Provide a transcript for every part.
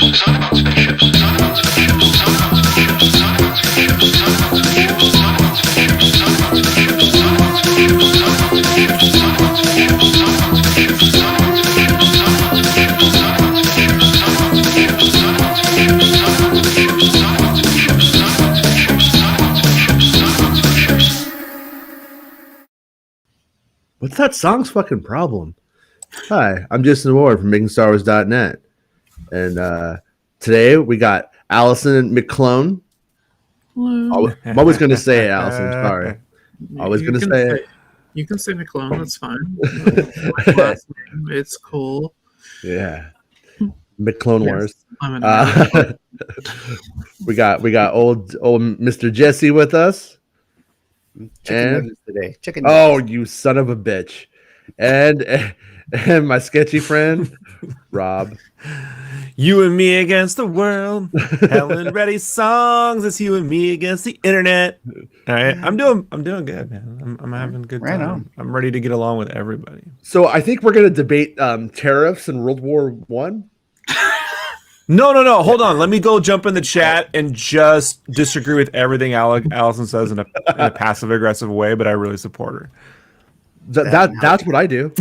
What's that song's fucking problem? Hi, I'm Jason Ward from MakingStarWars.net. And today we got Allison McClone. I'm always going to say it, Allison. Sorry. Always going to say it. You can say McClone. That's fine. Last name, it's cool. Yeah. McClone Wars. I'm we got old Mr. Jesse with us. Chicken today. Chicken nuggets. You son of a bitch. And my sketchy friend, Rob. You and me against the world. Helen Reddy songs. It's you and me against the internet. All right. I'm doing good, man. I'm having a good time. On. I'm ready to get along with everybody. So I think we're gonna debate tariffs in World War I. No. Hold on. Let me go jump in the chat and just disagree with everything Allison says in a passive aggressive way, but I really support her. That's what I do.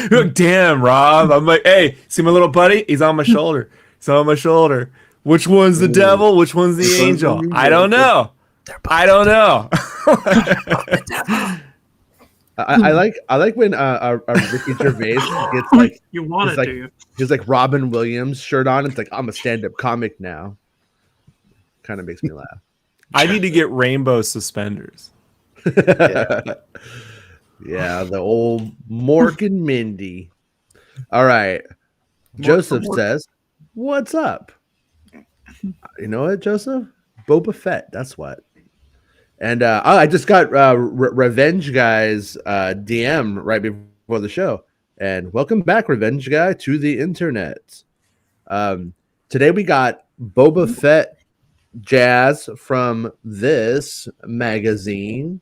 You're like, damn, Rob. I'm like, hey, see my little buddy? He's on my shoulder. He's on my shoulder. Which one's the devil? Which one's the angel? I don't know. I don't know. I like when Ricky Gervais gets like you want it, like, do you? He's like Robin Williams shirt on. It's like, I'm a stand-up comic now. Kind of makes me laugh. I need to get rainbow suspenders. Yeah, the old Mork and Mindy. All right. Joseph says, what's up? You know what, Joseph? Boba Fett. That's what. And I just got Revenge Guy's DM right before the show. And welcome back, Revenge Guy, to the internet. Today we got Boba Fett jazz from this magazine.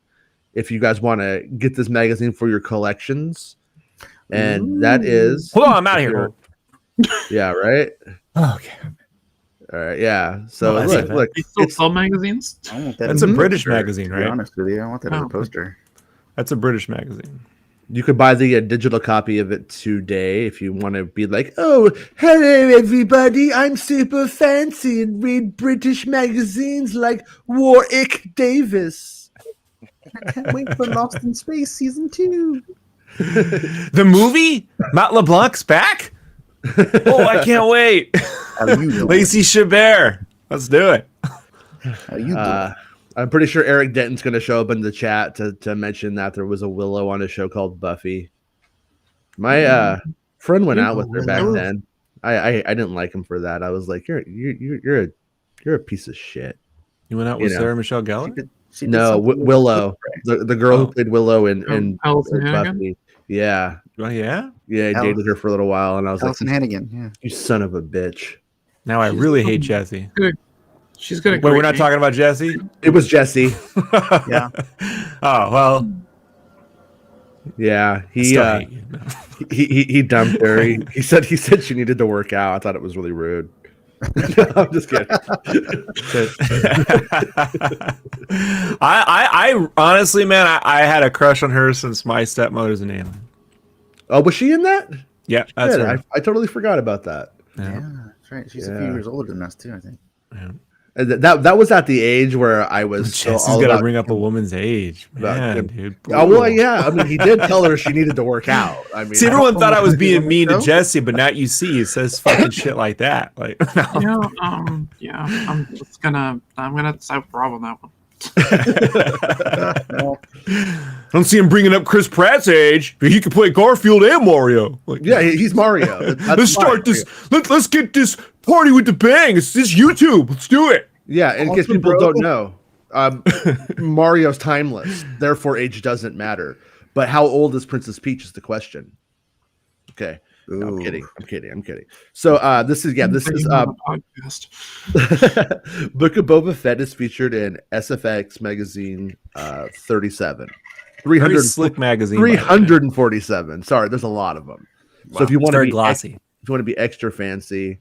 If you guys want to get this magazine for your collections. And that is... Hold on, I'm out of here. Yeah, right? Okay. All right, yeah. So look. You still sell magazines? I want that That's a British magazine, right? To be honest with you, I want that as a poster. That's a British magazine. You could buy the digital copy of it today if you want to be like, oh, hello, everybody. I'm super fancy and read British magazines like Warwick Davis. I can't wait for Lost in Space Season 2. The movie? Matt LeBlanc's back? Oh, I can't wait. How you doing? Lacey Chabert. Let's do it. How you doing? I'm pretty sure Eric Denton's going to show up in the chat to mention that there was a Willow on a show called Buffy. My friend went out with her back then. I didn't like him for that. I was like, you're a piece of shit. You went out with Sarah Michelle Gellar? No, Willow, the girl who played Willow in Buffy. Yeah. Oh, yeah? Yeah, I dated her for a little while, and I was Allison like, Hannigan. Yeah. You son of a bitch. Now I really hate Jesse. She's good. Wait, we're not talking about Jesse? It was Jesse. Yeah. Oh, well. Yeah, he dumped her. He said she needed to work out. I thought it was really rude. No, I'm just kidding. I honestly, man, I had a crush on her since My Stepmother's an Alien. Oh, was she in that? Yeah, that's her. I totally forgot about that. Yeah, that's right. She's a few years older than us too, I think. Yeah. That was at the age where I was. Jesse's got to bring up a woman's age, man, dude. Oh well, yeah. I mean, he did tell her she needed to work out. I mean, see, everyone thought I was being mean to Jesse, but now you see, he says fucking shit like that. Like, no. I'm gonna side with Rob on that one. I don't see him bringing up Chris Pratt's age, but he can play Garfield and Mario. Like, yeah, he's Mario. Let's start this. Let's get this party with the bang. It's this YouTube. Let's do it. Yeah, in case people don't know, Mario's timeless. Therefore, age doesn't matter. But how old is Princess Peach is the question. Okay. No, I'm kidding. So this is Book of Boba Fett is featured in SFX magazine 37. 300 slick magazine. 347. Sorry, there's a lot of them. Wow. So if you want to be glossy, if you want to be extra fancy,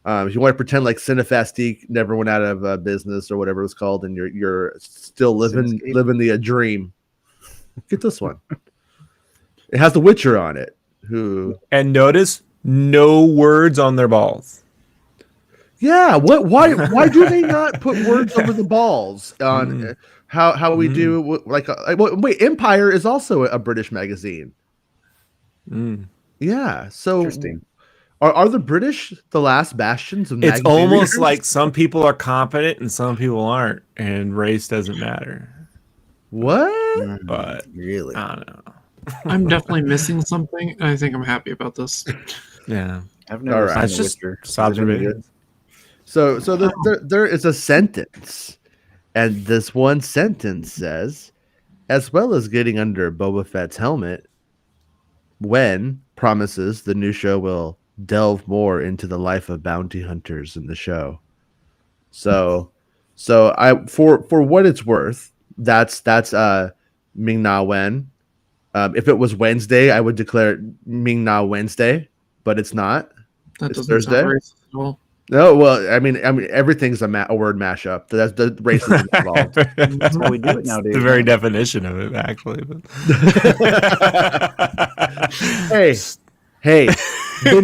If you want to pretend like Cinefastique never went out of business or whatever it was called, and you're still living the dream, get this one. It has The Witcher on it. And notice no words on their balls. Yeah, why do they not put words over the balls on how we do wait, Empire is also a British magazine. Yeah, so Interesting. Are the British the last bastions of It's magazine almost readers? like some people are competent and some people aren't, and race doesn't matter. What? But Really? I don't know. I'm definitely missing something, and I think I'm happy about this. Yeah, I've never All right. seen it's The just Witcher. observation. So there is a sentence, and this one sentence says, as well as getting under Boba Fett's helmet, Wen promises the new show will delve more into the life of bounty hunters in the show. So I for what it's worth, that's Ming Na Wen. If it was Wednesday, I would declare it Ming Na Wednesday, but it's not. That It's doesn't Thursday? sound racist at all. No, well, I mean, everything's a word mashup. That's the racism involved. That's how we do it That's nowadays. the very definition of it, actually. But... hey, then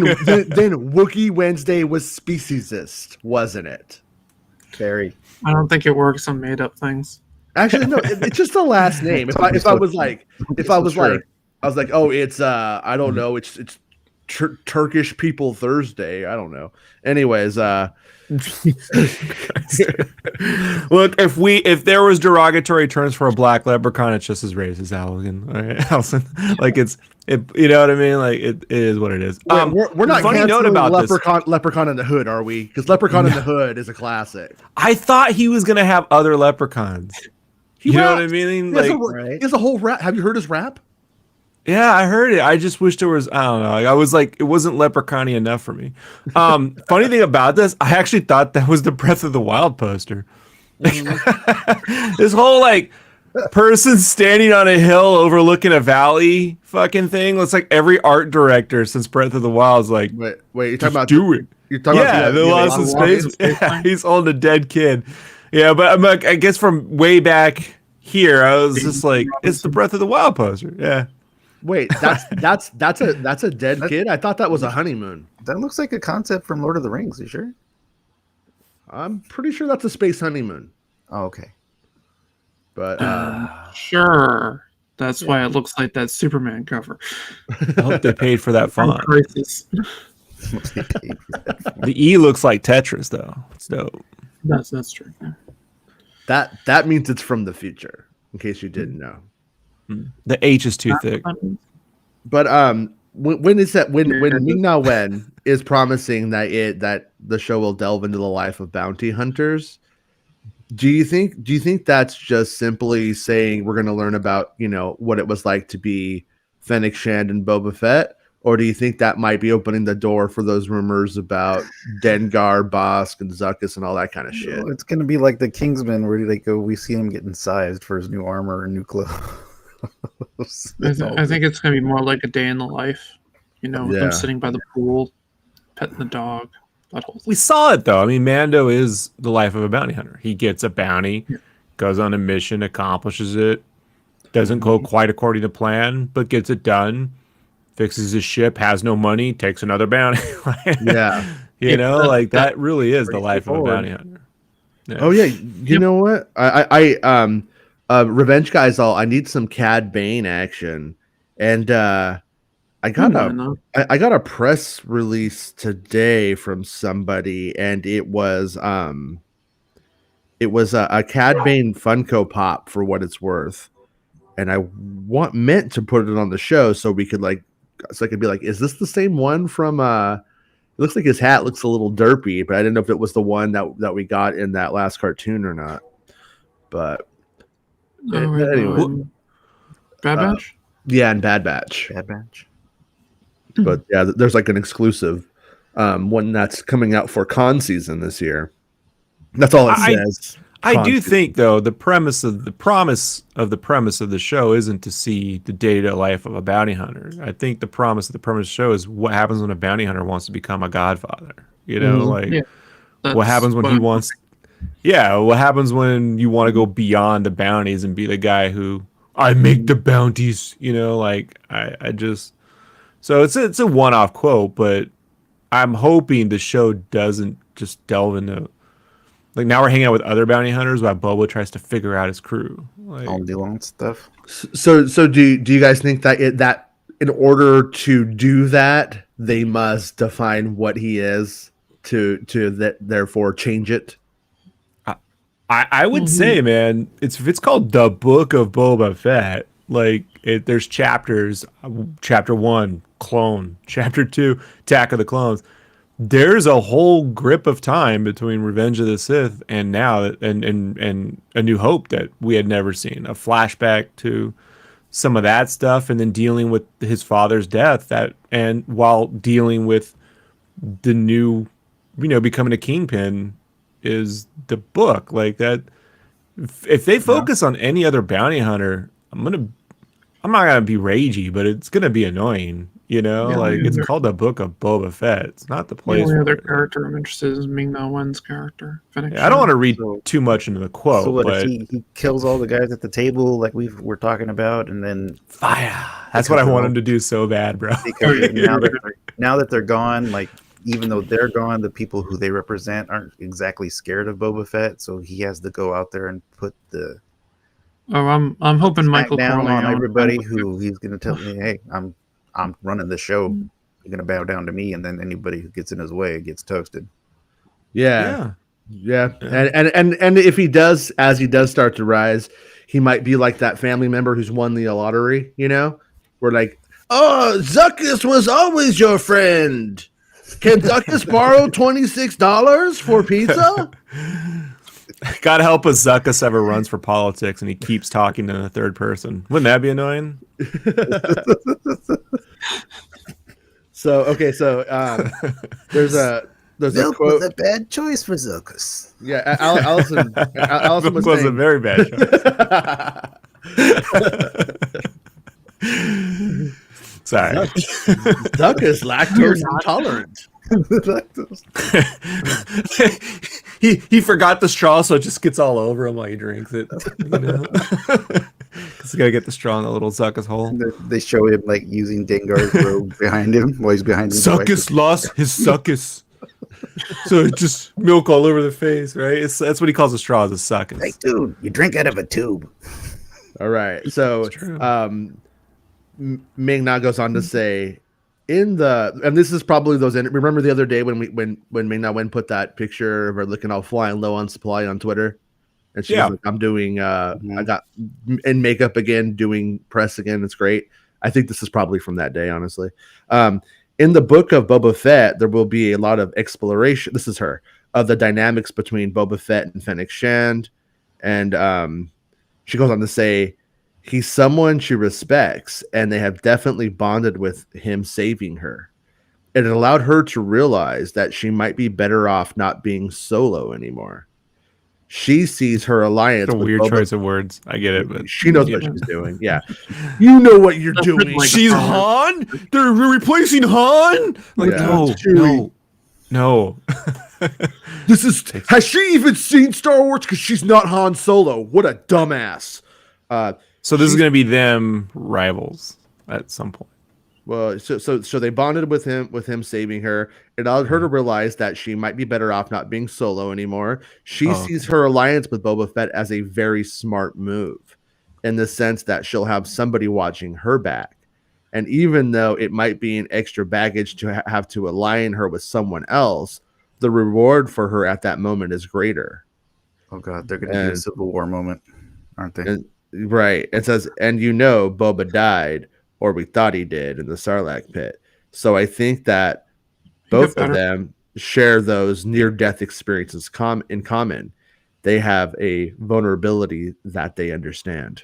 Wookiee Wednesday was speciesist, wasn't it? Very. I don't think it works on made up things. Actually, no, it's just the last name. If I was like, oh, it's I don't know, it's Turkish People Thursday. I don't know. Anyways, look, if there was derogatory terms for a black leprechaun, it's just as racist, Allison. Like you know what I mean? Like it is what it is. We're not funny note about Leprechaun in the Hood, are we? Because Leprechaun in the Hood is a classic. I thought he was gonna have other leprechauns. You know what I mean? Like, he has a whole rap. Have you heard his rap? yeah, I heard it. I just wish there was. I don't know. I was like, it wasn't leprechaun-y enough for me. Funny thing about this, I actually thought that was the Breath of the Wild poster. This whole like person standing on a hill overlooking a valley fucking thing. Looks like every art director since Breath of the Wild is like, wait, you're talking about it. You're talking about the Lost in Space. Yeah, he's holding a dead kid. Yeah, but I'm like, I guess from way back here, I was just like, it's the Breath of the Wild poster. Yeah. Wait, that's a dead kid? I thought that was a honeymoon. That looks like a concept from Lord of the Rings. You sure? I'm pretty sure that's a space honeymoon. Oh, okay. But Sure. That's why it looks like that Superman cover. I hope they paid for that font. Crisis. The E looks like Tetris, though. It's dope. That's true. Yeah. that means it's from the future, in case you didn't know. The H is too thick. But when Ming-Na Wen is promising that the show will delve into the life of bounty hunters, do you think that's just simply saying we're going to learn about, what it was like to be Fennec Shand and Boba Fett, or do you think that might be opening the door for those rumors about Dengar, Bosk, and Zuckuss and all that kind of shit? It's going to be like the Kingsman, where we see him getting sized for his new armor and new clothes. I think it's going to be more like a day in the life. With Yeah. them sitting by the pool, petting the dog. That whole thing. We saw it, though. I mean, Mando is the life of a bounty hunter. He gets a bounty, goes on a mission, accomplishes it, doesn't go quite according to plan, but gets it done, fixes his ship, has no money, takes another bounty. Yeah. That really is the life of a bounty hunter. Yeah. Oh yeah, you know what? I Revenge Guys, I need some Cad Bane action, and I got a press release today from somebody, and it was a Cad Bane Funko Pop for what it's worth, and I meant to put it on the show so we could I could be like, is this the same one from? It looks like his hat looks a little derpy, but I didn't know if it was the one that we got in that last cartoon or not. But anyway, Bad Batch. Yeah, and Bad Batch. Bad Batch. But yeah, there's like an exclusive one that's coming out for con season this year. That's all it says. I do think, though, the promise of the show isn't to see the day-to-day life of a bounty hunter. I think the promise of the show is what happens when a bounty hunter wants to become a godfather. You know, Mhm. like Yeah, what that's happens when what he I'm wants. Yeah, what happens when you want to go beyond the bounties and be the guy who I make the bounties? You know, like I just so it's a one off quote, but I'm hoping the show doesn't just delve into like now we're hanging out with other bounty hunters while Boba tries to figure out his crew. Like, All nuanced stuff. So do you guys think that in order to do that, they must define what he is to that therefore change it? I would say, man, it's called the Book of Boba Fett. Like there's chapters. Chapter 1, clone. Chapter 2, Attack of the Clones. There's a whole grip of time between Revenge of the Sith and now, and A New Hope that we had never seen. A flashback to some of that stuff, and then dealing with his father's death. That and while dealing with the new, becoming a kingpin is the book like that. If they focus on any other bounty hunter, I'm not gonna be ragey, but it's gonna be annoying. Yeah, Like yeah, it's called the Book of Boba Fett. It's not the The place only for other it. character I'm interested in is Ming-Na Wen's character, Fennec Yeah, I don't want to Shand. read So- too much into the So quote, what if but he kills all the guys at the table like we're talking about, and then fire. That's what I want him to do so bad, bro. because now that they're gone, like even though they're gone, the people who they represent aren't exactly scared of Boba Fett, so he has to go out there and put the Oh, I'm hoping smack Michael down on Corleone. everybody who he's going to tell me, hey, I'm running the show. You're going to bow down to me, and then anybody who gets in his way gets toasted. Yeah. And if he does, as he does start to rise, he might be like that family member who's won the lottery. We're like, oh, Zuckus was always your friend. Can Zuckus borrow $26 for pizza? God help us, Zuckus ever runs for politics and he keeps talking in the third person. Wouldn't that be annoying? So there's a Milk quote. was a bad choice for Zuckus. Yeah, Allison was was a saying, very bad choice. Sorry. Zuckus lactose intolerant. he forgot the straw, so it just gets all over him while he drinks it. Because you gotta get the straw in the little Zuckus hole. They show him like using Dengar's robe behind him while he's behind him. Zuckus lost his Zuckus. So it just milk all over the face, right? That's what he calls the straw, is a Zuckus. Hey, dude, you drink out of a tube. All right. So Ming-Na goes on to say, and this is probably those. Remember the other day when Ming-Na Wen put that picture of her looking all flying low on supply on Twitter, and she was like, "I'm doing, I got in makeup again, doing press again. It's great." I think this is probably from that day, honestly. In the Book of Boba Fett, there will be a lot of exploration. This is her of the dynamics between Boba Fett and Fennec Shand, and she goes on to say, he's someone she respects, and they have definitely bonded with him saving her. It allowed her to realize that she might be better off not being solo anymore. She sees her alliance. It's a with weird Boba. choice of words. I get it, but She knows what she's doing. Yeah, you know what you're doing. Like she's Star Wars. Han. They're replacing Han. Like Yeah. no. This is. Has she even seen Star Wars? Because she's not Han Solo. What a dumbass. So this is going to be them rivals at some point. Well, so they bonded with him saving her. It allowed her to realize that she might be better off not being solo anymore. She sees her alliance with Boba Fett as a very smart move, in the sense that she'll have somebody watching her back. And even though it might be an extra baggage to have to align her with someone else, the reward for her at that moment is greater. Oh god, they're going to do a Civil War moment, aren't they? Right. It says, and Boba died, or we thought he did, in the Sarlacc pit. So I think that both of them share those near-death experiences in common. They have a vulnerability that they understand.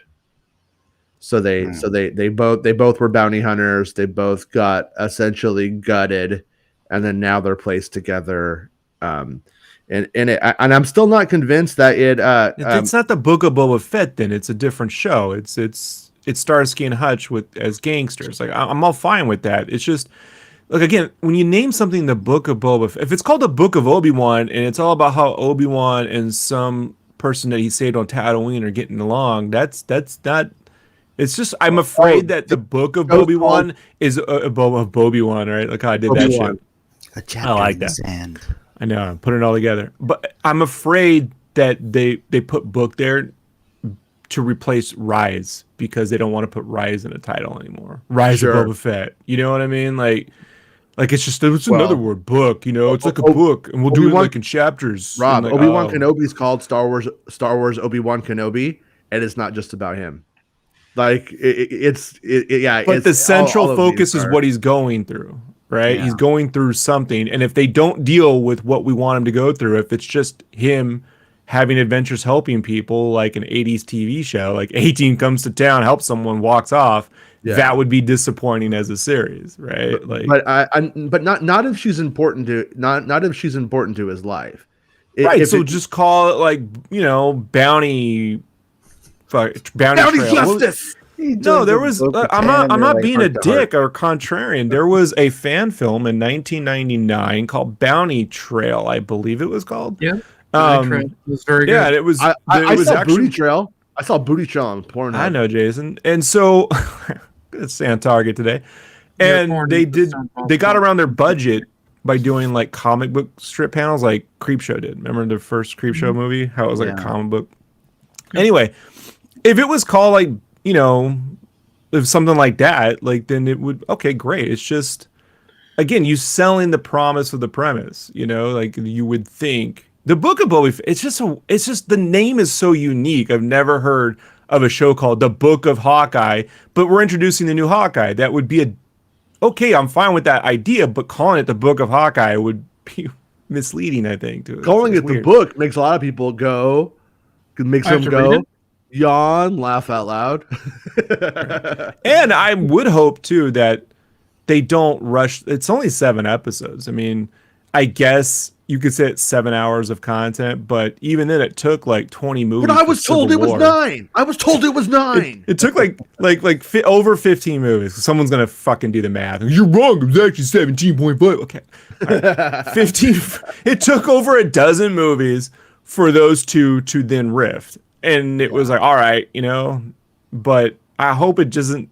So they both were bounty hunters. They both got essentially gutted, and then now they're placed together. And I'm still not convinced that it's not the Book of Boba Fett. Then it's a different show. It's Starsky and Hutch as gangsters. Like I'm all fine with that. It's just Look, again, when you name something the Book of Boba Fett, if it's called the Book of Obi-Wan and it's all about how Obi-Wan and some person that he saved on Tatooine are getting along, that's not. It's just I'm afraid that the Book of Obi-Wan is of Obi-Wan, right? Like how I did that Obi-Wan. shit. A chapter I like in the that. sand. I know, I'm putting it all together. But I'm afraid that they put book there to replace Rise because they don't want to put Rise in a title anymore. Rise Sure. of Boba Fett. You know what I mean? Like it's just another word, book. You know, it's like a book, and we'll do it Obi-Wan- like in chapters. Rob, like, Obi-Wan Kenobi is called Star Wars Obi-Wan Kenobi, and it's not just about him. Like yeah. But it's the central all of focus these is are- what he's going through, right? Yeah. He's going through something, and if they don't deal with what we want him to go through, if it's just him having adventures helping people like an 80s TV show, like 18 comes to town, helps someone, walks off, Yeah. that would be disappointing as a series, right? But not if she's important to not if she's important to his life. Right. If So it- just call it like, bounty trail. justice. No, there was. I'm not being a dick or contrarian. There was a fan film in 1999 called Bounty Trail, I believe it was called. Yeah, it was very good. Yeah, and it was. I it was saw actually, Booty Trail. I saw Booty Trail on Pornhub. I know, Jason, and so it's stay on target today. And they got around their budget by doing like comic book strip panels, like Creepshow did. Remember the first Creepshow movie? How it was like a comic book. Anyway, if it was called like, if something like that, like then it would, okay, great. It's just, again, you selling the promise of the premise, like you would think the Book of Boba Fett, it's just the name is so unique. I've never heard of a show called The Book of Hawkeye, but we're introducing the new Hawkeye. That would be okay, I'm fine with that idea, but calling it The Book of Hawkeye would be misleading, I think. Calling it the book makes a lot of people go, yawn, laugh out loud. And I would hope too that they don't rush. It's only 7 episodes. I mean, I guess you could say it's 7 hours of content, but even then it took like 20 movies. But I was told it was 9. I was told it was 9. It took over 15 movies. Someone's gonna fucking do the math. You're wrong. It was actually 17.5. Okay, right. 15. It took over a dozen movies for those two to then rift, and it was like, all right, But I hope it doesn't.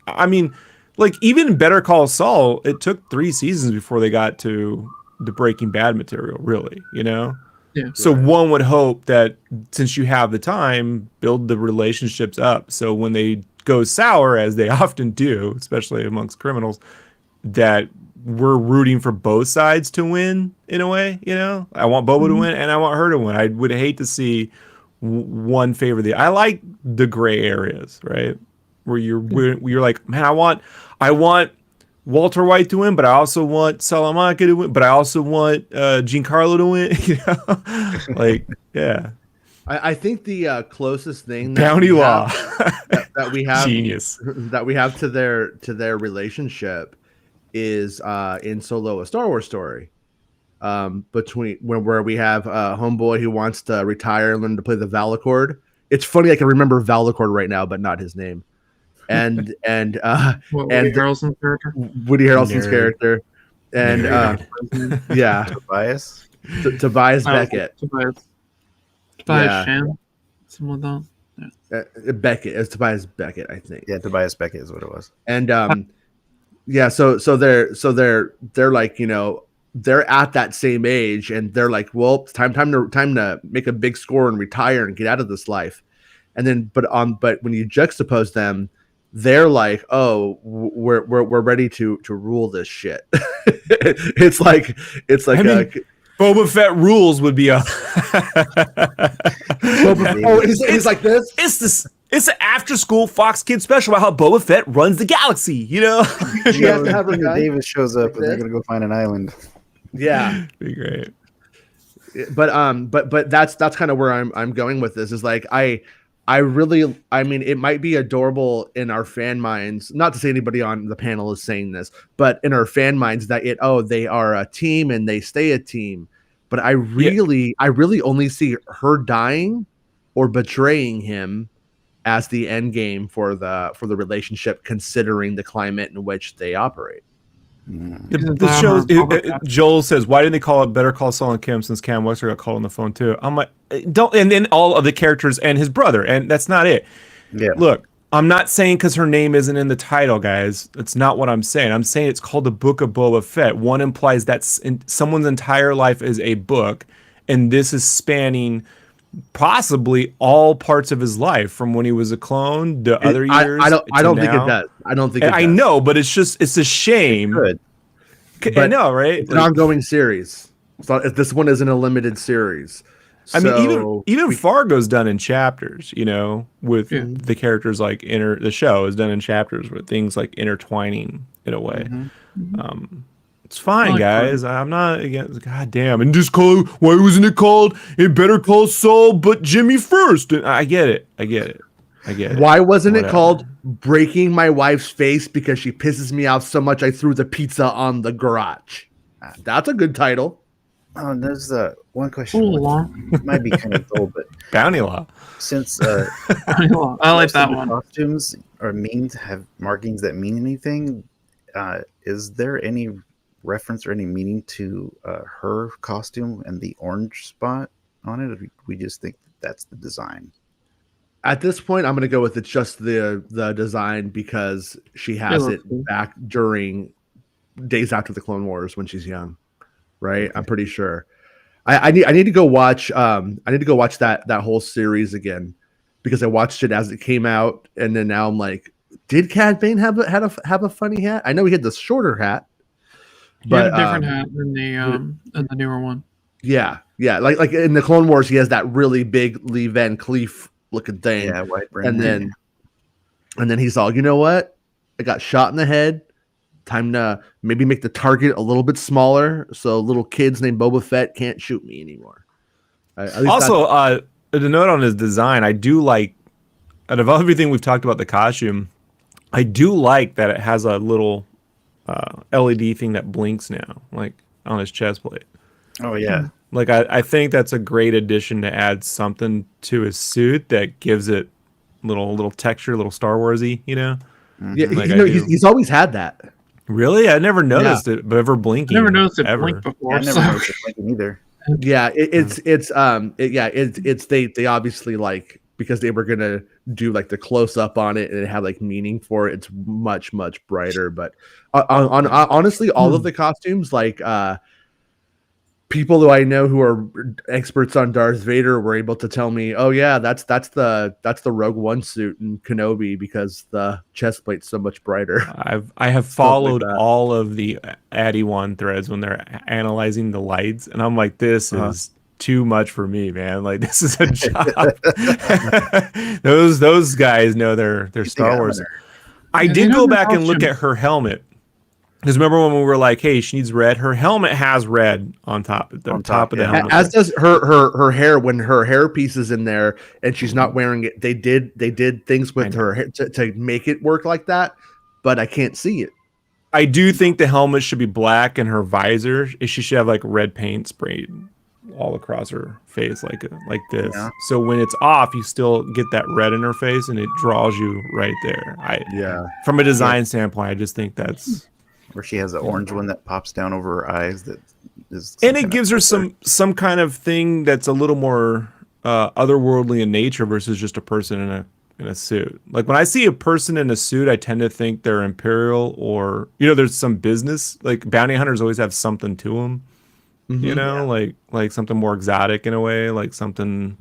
I mean, like even Better Call Saul, it took 3 seasons before they got to the Breaking Bad material, really, Yeah. So one would hope that since you have the time, build the relationships up. So when they go sour, as they often do, especially amongst criminals, that we're rooting for both sides to win in a way, I want Boba to win and I want her to win. I would hate to see one favor the. I like the gray areas, right? Where you're like, man, I want Walter White to win, but I also want Salamanca to win, but I also want Giancarlo to win. Like, yeah. I think the closest thing Bounty Law that we have genius that we have to their relationship is in Solo: A Star Wars Story. Between where we have a homeboy who wants to retire and learn to play the Valacord. It's funny I can remember Valacord right now, but not his name. And Woody Harrelson's character. Woody Harrelson's character, and yeah, Tobias Beckett. Tobias Shand, something like that. Beckett. It's Tobias Beckett, I think. Yeah, Tobias Beckett is what it was. And yeah, so they're like, they're at that same age, and they're like, well, it's time to make a big score and retire and get out of this life. And then, but when you juxtapose them, they're like, oh, we're ready to rule this shit. it's like Boba Fett rules would be a. He's like this. It's an after-school Fox Kids special about how Boba Fett runs the galaxy. She has to have her gun. Davis shows up, and they're gonna go find an island. Yeah, be great. But that's kind of where I'm going with this. Is like I mean, it might be adorable in our fan minds, not to say anybody on the panel is saying this, but in our fan minds that they are a team and they stay a team. But I really only see her dying or betraying him as the end game for the relationship, considering the climate in which they operate. Isn't The that show's Boba Fett? Joel says, why didn't they call it Better Call Saul and Kim since Cam Wexler got called on the phone too? I'm like, don't. And then all of the characters and his brother, and that's not it. Yeah. Look, I'm not saying because her name isn't in the title, guys. That's not what I'm saying. I'm saying it's called the Book of Boba Fett. One implies that someone's entire life is a book, and this is spanning possibly all parts of his life from when he was a clone to other years. I don't think it now. does. I don't think it I does. know, but it's a shame. Good. I But know, right? It's an ongoing series. So this one isn't a limited series. I mean, So even Fargo's done in chapters, with Yeah. the characters like the show is done in chapters with things like intertwining in a way. It's fine, I like guys. I'm not against. God damn, and just call. Why wasn't it called? It better call Saul, but Jimmy first. And I get it. why wasn't it Whatever. called breaking my wife's face because she pisses me off so much I threw the pizza on the garage? That's a good title. Oh, there's one Ooh, question. long. It might be kind of old, but Bounty law. since I like most that of the one. costumes are have markings that mean anything, is there any reference or any meaning to her costume and the orange spot on it? Or we just think that's the design. At this point, I'm going to go with it's just the design because she has It it looks cool. back during days after the Clone Wars when she's young, right? I'm pretty sure. I need to go watch that whole series again because I watched it as it came out, and then now I'm like, did Cad Bane have a funny hat? I know he had the shorter hat, He but had a different hat than the newer one. yeah, like in the Clone Wars, he has that really big Lee Van Cleef looking thing. Yeah, white brim. and then he's all, you know what? I got shot in the head. Time to maybe make the target a little bit smaller so little kids named Boba Fett can't shoot me anymore. At least Also, the note on his design, I do like, out of everything we've talked about the costume, I do like that it has a little LED thing that blinks now, like on his chest plate. Oh yeah. Like I think that's a great addition to add something to his suit that gives it little texture, a little Star Warsy, yeah, like he's always had that. Really, I never noticed it, but ever blinking. I never noticed it ever. blink before. I never noticed it blinking either. Yeah, they obviously like because they were gonna do like the close up on it and it had like meaning for it. It's much brighter, but honestly, all of the costumes like people who I know who are experts on Darth Vader were able to tell me, oh yeah, that's the Rogue One suit in Kenobi because the chest plate's so much brighter. I have like followed that. all of the Addy-Wan threads when they're analyzing the lights, and I'm like, this is too much for me, man. Like this is a job. those guys know their Star Wars. I Yeah, did they go know their back and look at costumes. her helmet. Because remember when we were like, "Hey, she needs red." Her helmet has red on top of the top of the yeah. helmet. As does her hair when her hair piece is in there and she's not wearing it. They did things with her hair to make it work like that, but I can't see it. I do think the helmet should be black and her visor, she should have like red paint sprayed all across her face like this. Yeah. So when it's off, you still get that red in her face and it draws you right there. From a design standpoint, I just think that's Where she has an orange one that pops down over her eyes that is and it gives her some kind of thing that's a little more otherworldly in nature versus just a person in a suit. Like when I see a person in a suit, I tend to think they're Imperial or there's some business. Like bounty hunters always have something to them, like something more exotic in a way, like something.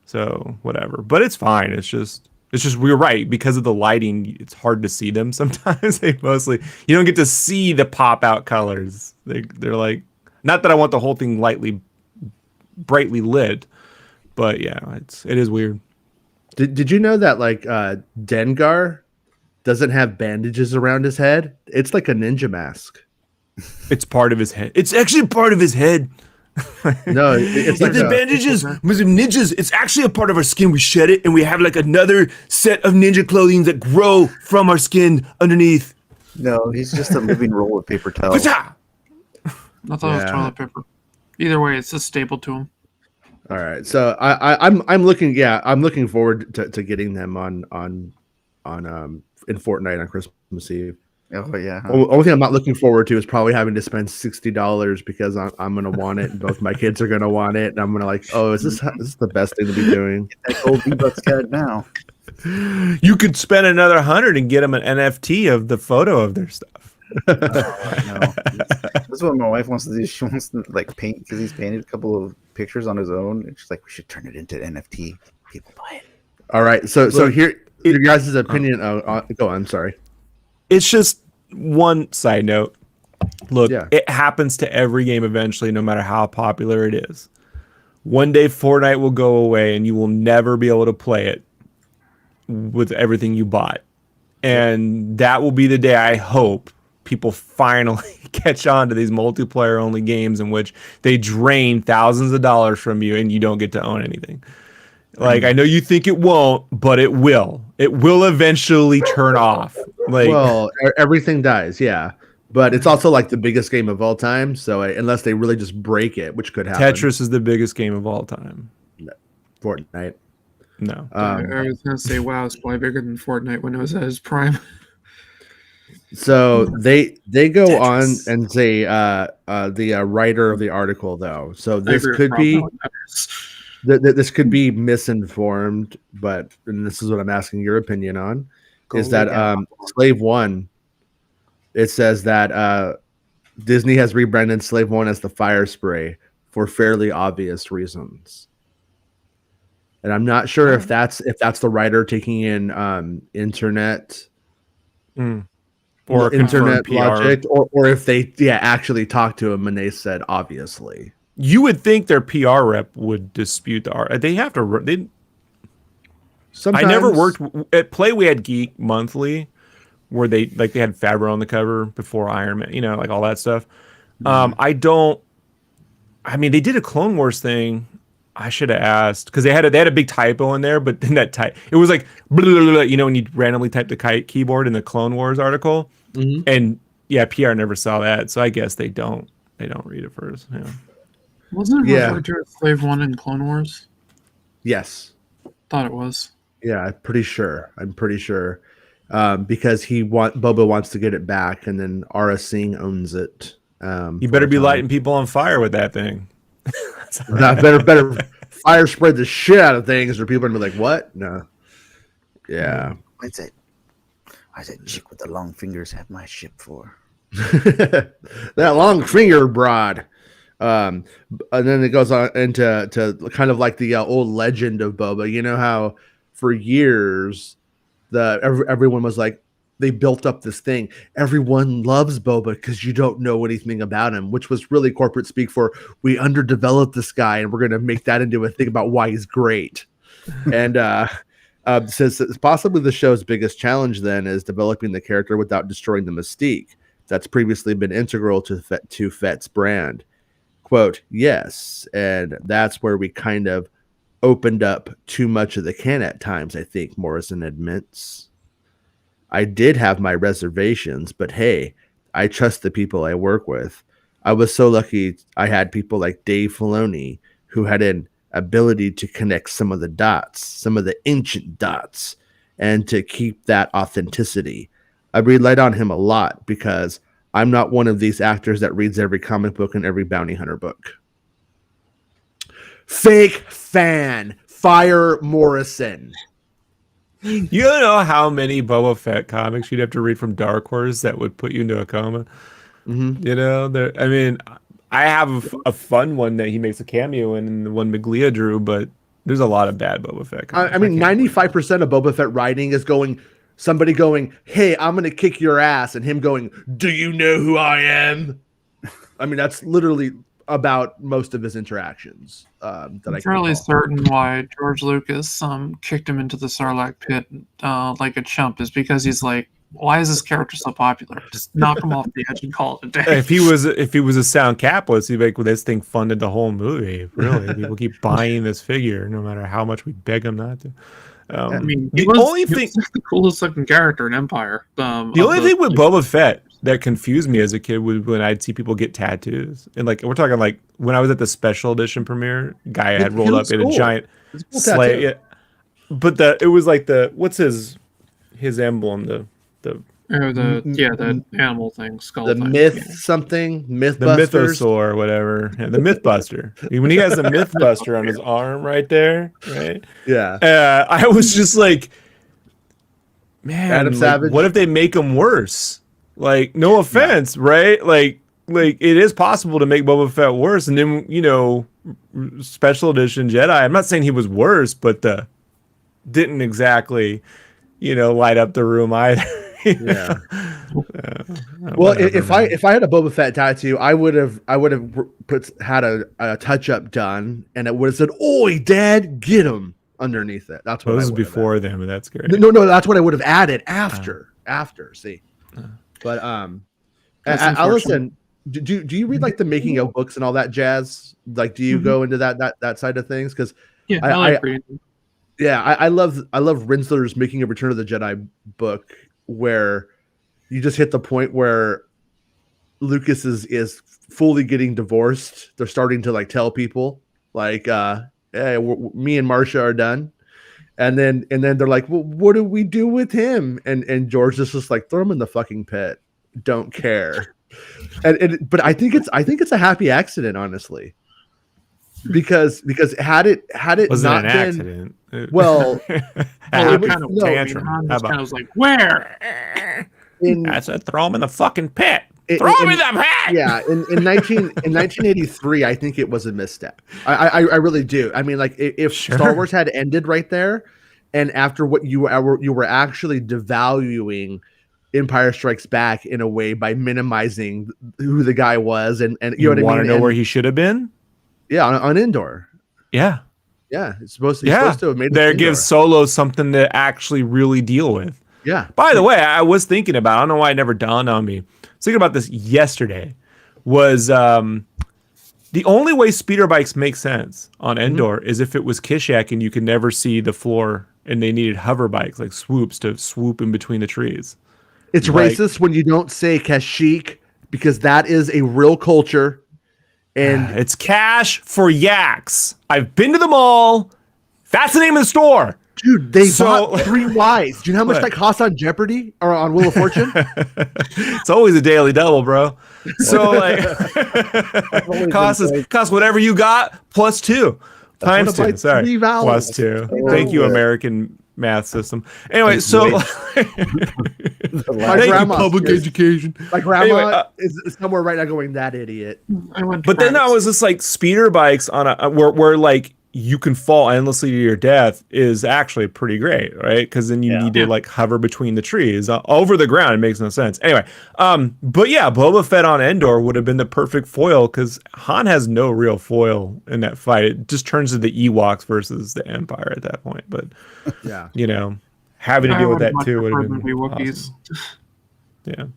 So whatever, but it's fine. It's just we're right because of the lighting. It's hard to see them sometimes. You don't get to see the pop out colors. They're like, not that I want the whole thing brightly lit, but yeah, it is weird. Did you know that like Dengar doesn't have bandages around his head? It's like a ninja mask. It's part of his head. It's actually part of his head. No, it's like the bandages, ninjas. It's actually a part of our skin. We shed it, and we have like another set of ninja clothing that grow from our skin underneath. No, he's just a living roll of paper towel. I thought it was Yeah. toilet paper. Either way, it's just stapled to him. All right, so I'm looking forward to getting them on in Fortnite on Christmas Eve. Oh yeah. Huh? Only thing I'm not looking forward to is probably having to spend $60 because I'm gonna want it, and both my kids are gonna want it, and I'm gonna like, oh, is this the best thing to be doing? Get that gold V-Bucks card now. You could spend another 100 and get them an NFT of the photo of their stuff. No, this is what my wife wants to do. She wants to like paint because he's painted a couple of pictures on his own. And she's like, we should turn it into NFT. People buy it. All right, so here your guys' opinion. Go on. Sorry. It's just one side note. Look, Yeah. it happens to every game eventually, no matter how popular it is. One day Fortnite will go away and you will never be able to play it with everything you bought. And that will be the day, I hope, people finally catch on to these multiplayer only games in which they drain thousands of dollars from you and you don't get to own anything. Like, I know you think it won't, but it will. It will eventually turn off. Like, Well, everything dies, yeah. But it's also like the biggest game of all time. So unless they really just break it, which could happen. Tetris is the biggest game of all time. Fortnite. No. I was gonna say, wow, it's probably bigger than Fortnite when it was at its prime. So they go Tetris. on and say the writer of the article though. So I this agree with could Rob, be no, that is- this could be misinformed, but and this is what I'm asking your opinion on. Is that Slave One? It says that Disney has rebranded Slave One as the Fire Spray for fairly obvious reasons. And I'm not sure if that's the writer taking in internet Or internet PR. logic, or if they actually talked to him and they said obviously. You would think their PR rep would dispute the art. They have to. Sometimes I never worked at Play. We had Geek Monthly, where they had Favreau on the cover before Iron Man. You know, like all that stuff. I don't. I mean, they did a Clone Wars thing. I should have asked because they had a big typo in there, but then it was like blah, blah, blah, you know, when you randomly type the keyboard in the Clone Wars article, and yeah, PR never saw that, so I guess they don't read it first. Yeah. Wasn't it Yeah. referred to as Slave One in Clone Wars? Yes. Thought it was. Yeah, I'm pretty sure. Because Boba wants to get it back, and then Aura Singh owns it. You better be lighting people on fire with that thing. Not better fire spread the shit out of things, or people are gonna be like, "What? No." Yeah. What's that? Why's that chick with the long fingers have my ship for? That long finger broad. And then it goes on into kind of like the old legend of Boba. You know how for years everyone was like, they built up this thing. Everyone loves Boba because you don't know anything about him, which was really corporate speak for we underdeveloped this guy and we're going to make that into a thing about why he's great. And says possibly the show's biggest challenge then is developing the character without destroying the mystique that's previously been integral to Fett's brand. Quote, yes, and that's where we kind of opened up too much of the can at times, I think Morrison admits. I did have my reservations, but hey, I trust the people I work with. I was so lucky I had people like Dave Filoni who had an ability to connect some of the dots, some of the ancient dots, and to keep that authenticity. I relied on him a lot because I'm not one of these actors that reads every comic book and every bounty hunter book. Fake fan. Fire Morrison. You don't know how many Boba Fett comics you'd have to read from Dark Horse that would put you into a coma. Mm-hmm. You know, I mean, I have a fun one that he makes a cameo in, and the one Miglia drew, but there's a lot of bad Boba Fett comics. I mean, 95% of Boba Fett writing is somebody going, hey, I'm going to kick your ass, and him going, do you know who I am? I mean, that's literally about most of his interactions. I'm fairly certain why George Lucas kicked him into the Sarlacc pit like a chump is because he's like, why is this character so popular? Just knock him off the edge and call it a day. If he was a sound capitalist, he'd be like, well, this thing funded the whole movie. Really, people keep buying this figure no matter how much we beg them not to. I mean, the he was the coolest looking character in Empire. The only thing with Boba Fett that confused me as a kid was when I'd see people get tattoos, and like we're talking like when I was at the special edition premiere, guy had rolled up in a giant sleigh. Yeah. But it was like what's his emblem, the Or the animal thing, skull the thing. myth Yeah. something, The Mythbusters. Mythosaur or whatever. Yeah, the Mythbuster. When he has the Mythbuster on his arm right there, right? Yeah, I was just like, man, Adam like, Savage. what if they make him worse? Like, no offense, right? Like it is possible to make Boba Fett worse, and then special edition Jedi. I'm not saying he was worse, but didn't exactly, light up the room either. Yeah. Well, if I had a Boba Fett tattoo, I would have had a touch up done, and it would have said, "Oi, Dad, get him!" underneath it. That's what this I was would have before them, but that's great. No, that's what I would have added after. See, but Allison, do you read like the making of books and all that jazz? Like, do you go into that side of things? Because Yeah, I like reading. Yeah, I love Rinsler's Making a Return of the Jedi book, where you just hit the point where Lucas is fully getting divorced. They're starting to like tell people like, "Hey, me and Marcia are done," and then they're like, "Well, what do we do with him?" And George is just like, "Throw him in the fucking pit. Don't care." But I think it's a happy accident, honestly. Because had it Wasn't not an been accident. well, Tantrum. Han just kind of was like, where? That's a throw him in the fucking pit. Throw him in the pit. Yeah, in 1983, I think it was a misstep. I really do. I mean, like if Star Wars had ended right there, and after what you were actually devaluing Empire Strikes Back in a way by minimizing who the guy was, and you know what I mean. Want to know where he should have been? Yeah, on Endor. Yeah. It's supposed to have made there gives Solo something to actually really deal with. Yeah. By the way, I was thinking about, I don't know why it never dawned on me. I was thinking about this yesterday. Was the only way speeder bikes make sense on Endor is if it was Kishak and you could never see the floor, and they needed hover bikes, like swoops, to swoop in between the trees. It's racist when you don't say Kashyyyk, because that is a real culture. And it's cash for yaks. I've been to the mall. That's the name of the store. Dude, they bought 3 Ys. Do you know how much that costs on Jeopardy or on Wheel of Fortune? It's always a daily double, bro. So like costs whatever you got plus 2 times 2. Sorry, plus 2. Thank you, American math system. Anyway, so my grandma, public education. My grandma is somewhere right now going, that idiot. But then I was just like, speeder bikes on a where like you can fall endlessly to your death is actually pretty great, right? Because then you need to like hover between the trees over the ground. It makes no sense. Anyway, but yeah, Boba Fett on Endor would have been the perfect foil, because Han has no real foil in that fight. It just turns to the Ewoks versus the Empire at that point. But yeah, having to deal with that too would have been awesome. Yeah.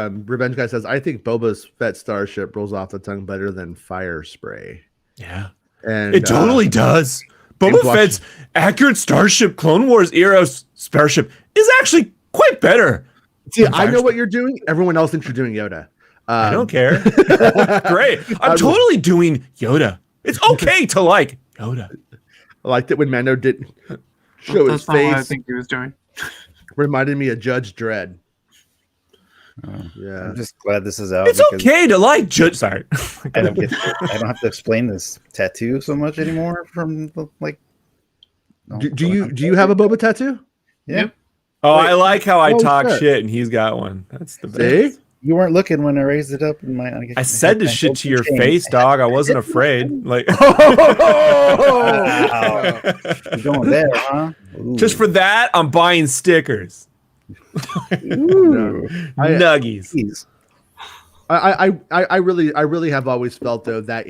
Revenge Guy says, I think Boba's Fett starship rolls off the tongue better than fire spray. Yeah, and it totally does. Boba Fett's accurate Starship Clone Wars era starship is actually quite better. See, I know what you're doing. Everyone else thinks you're doing Yoda. I don't care. Great. I'm totally doing Yoda. It's okay to like Yoda. I liked it when Mando didn't show his face. That's not what I think he was doing. Reminded me of Judge Dredd. I'm just glad this is out. It's okay to like Judge. Sorry, I don't have to explain this tattoo so much anymore. From the, like, do you have a Boba tattoo? Yeah. Oh, I like how I talk shit and he's got one. That's the best. See? You weren't looking when I raised it up in my. I said this shit to your face, dog. I wasn't afraid. Like, wow. You're going there, huh? Ooh. Just for that, I'm buying stickers. Nuggies. I really have always felt though that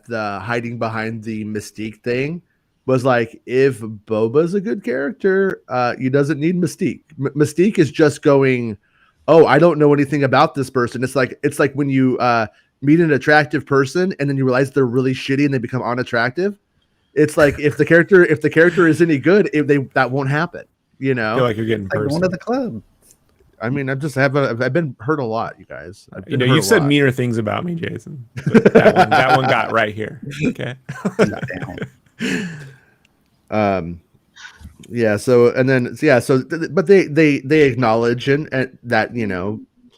the hiding behind the Mystique thing was like, if Boba's a good character, he doesn't need Mystique. Mystique is just going, oh, I don't know anything about this person. It's like when you meet an attractive person and then you realize they're really shitty and they become unattractive. It's like if the character is any good, that won't happen. You know, I feel like you're getting like one of the club. I mean, I've been hurt a lot, you guys. You've said meaner things about me, Jason. That one got right here. Okay. Yeah. So and then but they acknowledge and that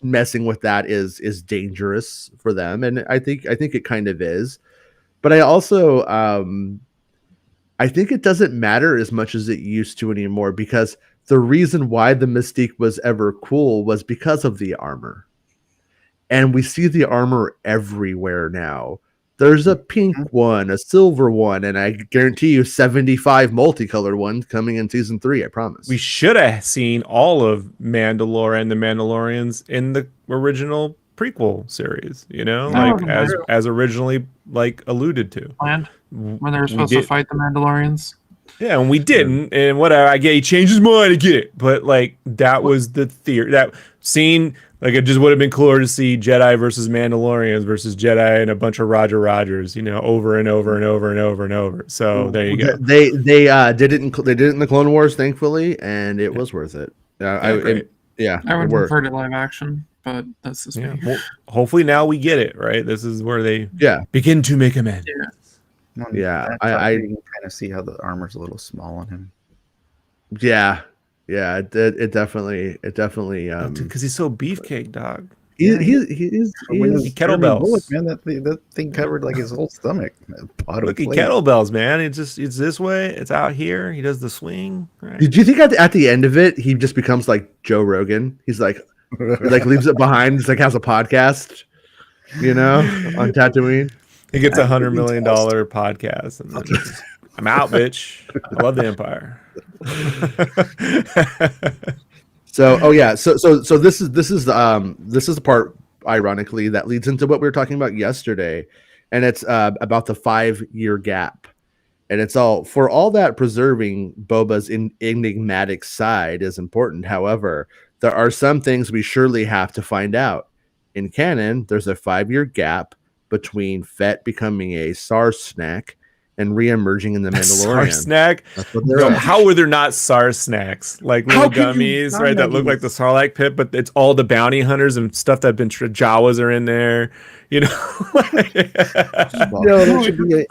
messing with that is dangerous for them, and I think it kind of is. But I also I think it doesn't matter as much as it used to anymore, because the reason why the Mystique was ever cool was because of the armor. And we see the armor everywhere now. There's a pink one, a silver one, and I guarantee you 75 multicolored ones coming in season 3, I promise. We should have seen all of Mandalore and the Mandalorians in the original prequel series, as originally alluded to. Planned when they were supposed to fight the Mandalorians. Yeah, and we didn't, and whatever. I get he changed his mind. I get it, but that was the theory. That scene, it just would have been cooler to see Jedi versus Mandalorians versus Jedi and a bunch of Roger Rogers, over and over and over and over and over. So there you go. They did it in the Clone Wars, thankfully, and it was worth it. I would prefer to live action, but that's just me. Well, hopefully now we get it right. This is where they begin to make amends. I can kind of see how the armor's a little small on him. It definitely because he's so beefcake, dog. He's kettlebells, bullets, man. That thing covered his whole stomach. Look at kettlebells, man. It's this way. It's out here. He does the swing. Right? Did you think at the end of it he just becomes like Joe Rogan? He's leaves it behind. He's has a podcast, on Tatooine. He gets $100 million podcast, and then I'm out, bitch. I love the Empire. So this is the part, ironically, that leads into what we were talking about yesterday, and it's about the 5-year gap, and it's for all that preserving Boba's enigmatic side is important. However, there are some things we surely have to find out. In canon, there's a 5-year gap between Fett becoming a Sarlacc and re-emerging in the Mandalorian. Sarlacc? How were there not Sarlaccs? Little gummies, right? That look like the Sarlacc pit, but it's all the bounty hunters and stuff that have been Jawas are in there. There should be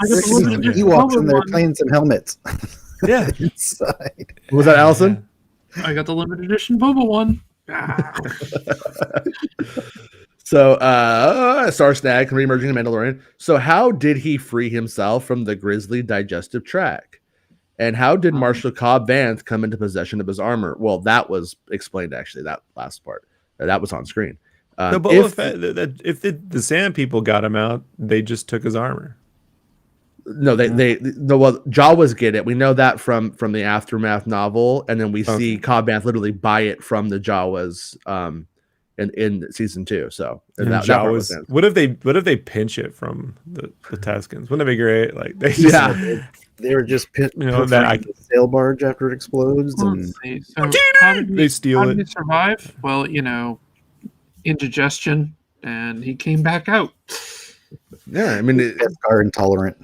Ewoks in there playing some helmets. Yeah. Inside. Was that Allison? I got the limited edition Boba one. So, Sarlacc re-emerging in Mandalorian. So, how did he free himself from the grisly digestive tract? And how did Marshal Cad Bane come into possession of his armor? Well, that was explained, actually, that last part. That was on screen. If the Sand people got him out, they just took his armor. No, Jawas get it. We know that from the Aftermath novel, and then we see Cad Bane literally buy it from the Jawas in season 2. So that what if they pinch it from the Tuscans? Wouldn't that be great? They were just the sail barge after it explodes, and they steal it. How did he survive? Well, indigestion, and he came back out. Yeah, I mean, are intolerant.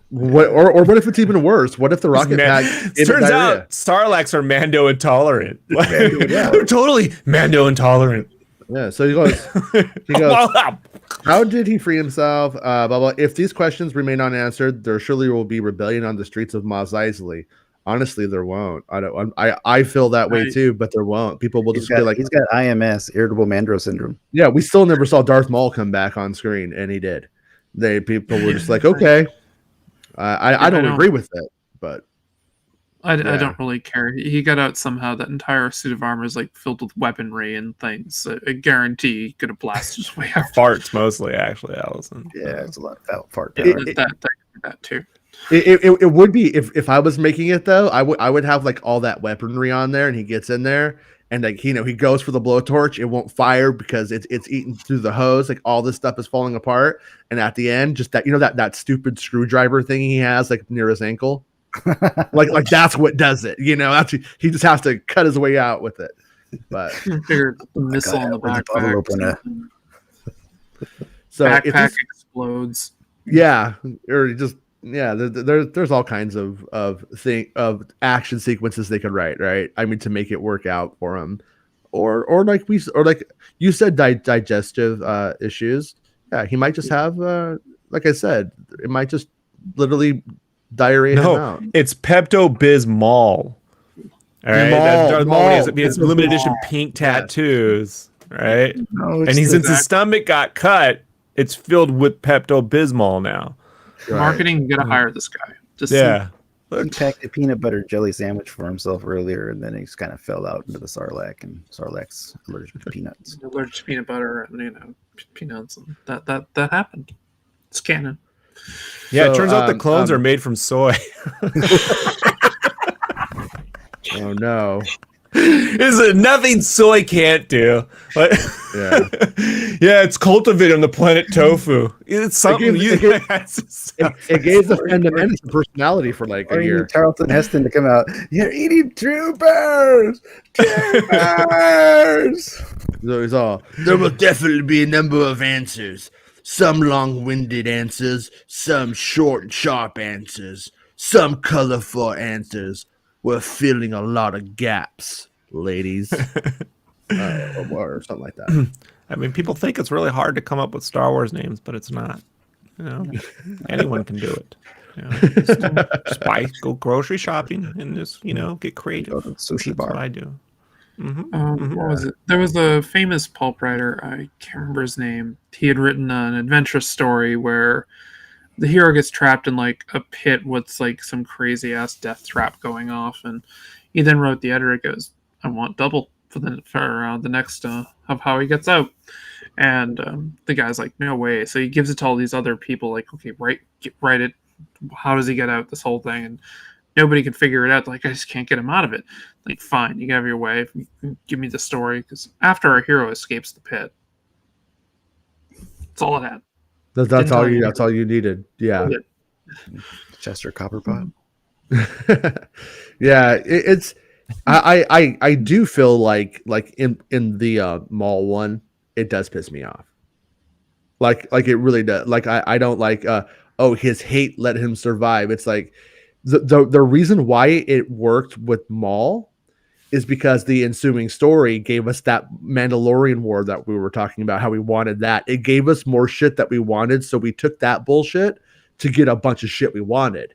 What or what if it's even worse? What if the rocket pack? Turns out Sarlaccs are Mando intolerant. They're totally Mando intolerant. Yeah, so he goes, how did he free himself? Blah, blah. If these questions remain unanswered, there surely will be rebellion on the streets of Mos Eisley. Honestly, there won't. I feel that way too, but there won't. People will just be like, he's got IMS, irritable Mandro syndrome. Yeah, we still never saw Darth Maul come back on screen, and he did. People were just like, okay. I don't agree with it, but I don't really care. He got out somehow. That entire suit of armor is filled with weaponry and things. I guarantee he could have blasted his way out. Farts mostly, actually, Allison. Yeah, it's a lot of fart. That too. It would be if I was making it though. I would have all that weaponry on there, and he gets in there, and he goes for the blowtorch. It won't fire because it's eaten through the hose. All this stuff is falling apart, and at the end, just that stupid screwdriver thing he has near his ankle. That's what does it, that's he just has to cut his way out with it. But the missile in the backpack. So backpack explodes. Yeah, or just there's all kinds of action sequences they could write, right? I mean, to make it work out for him, or like you said, digestive issues. Yeah, he might just have like I said, it might just literally diarrhea him out. It's Pepto-Bismol. All right, that's Darth Maul when he has limited edition pink tattoos. Right, No, and since his stomach got cut, it's filled with Pepto-Bismol now. Marketing, you gotta hire this guy. He packed a peanut butter jelly sandwich for himself earlier, and then he just kind of fell out into the Sarlacc, and Sarlacc's allergic to peanuts. Allergic to peanut butter and peanuts, and that happened. It's canon. Yeah, so, it turns out the clones are made from soy. Oh no. Is nothing soy can't do. But yeah, it's cultivated on the planet tofu. It's something it gave the fundamental personality for like a year. Charlton Heston to come out. You're eating troopers. So he's all. There will definitely be a number of answers. Some long-winded answers, some short and sharp answers, some colorful answers. We're filling a lot of gaps, ladies, or something like that. I mean, people think it's really hard to come up with Star Wars names, but it's not. Anyone can do it. Just go grocery shopping and just get creative. Go to the sushi bar. That's what I do. What was it? There was a famous pulp writer. I can't remember his name. He had written an adventurous story where the hero gets trapped in like a pit with like some crazy ass death trap going off, and he then wrote the editor. Goes, "I want double for the next of how he gets out." And the guy's like, "No way!" So he gives it to all these other people. Like, okay, write it. How does he get out this whole thing? And nobody can figure it out. Like, I just can't get him out of it. Like, fine, you can have your way. Give me the story, because after our hero escapes the pit, that's all it had. That's all you needed. Yeah. Chester Copperpot. Yeah, it's. I do feel like in the Maul one, it does piss me off. Like it really does. Like I don't like. His hate let him survive. It's like the reason why it worked with Maul is because the ensuing story gave us that Mandalorian war that we were talking about, how we wanted that. It gave us more shit that we wanted, so we took that bullshit to get a bunch of shit we wanted.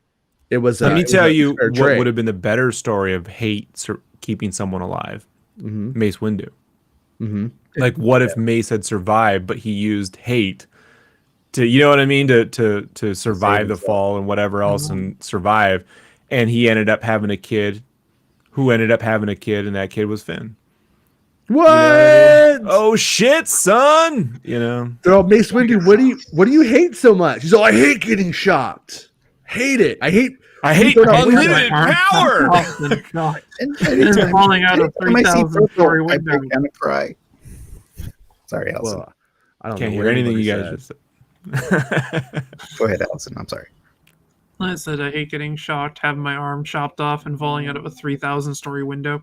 It was. Let me tell you what would have been the better story of hate keeping someone alive. Mace Windu. Like, what if Mace had survived, but he used hate to, you know what I mean, to survive the fall and whatever else and survive, and he ended up having a kid. Who ended up having a kid, and that kid was Finn. What? Oh shit, son! They're Mace Windu. What do you hate so much? He's all, I hate getting shocked. Hate it. I hate unlimited power. And falling out of 3,000 story window. I'm gonna cry. Sorry, Allison. Well, I don't can't hear anything you guys just said. Go ahead, Allison. I'm sorry. I said I hate getting shocked, having my arm chopped off, and falling out of a 3,000 story window.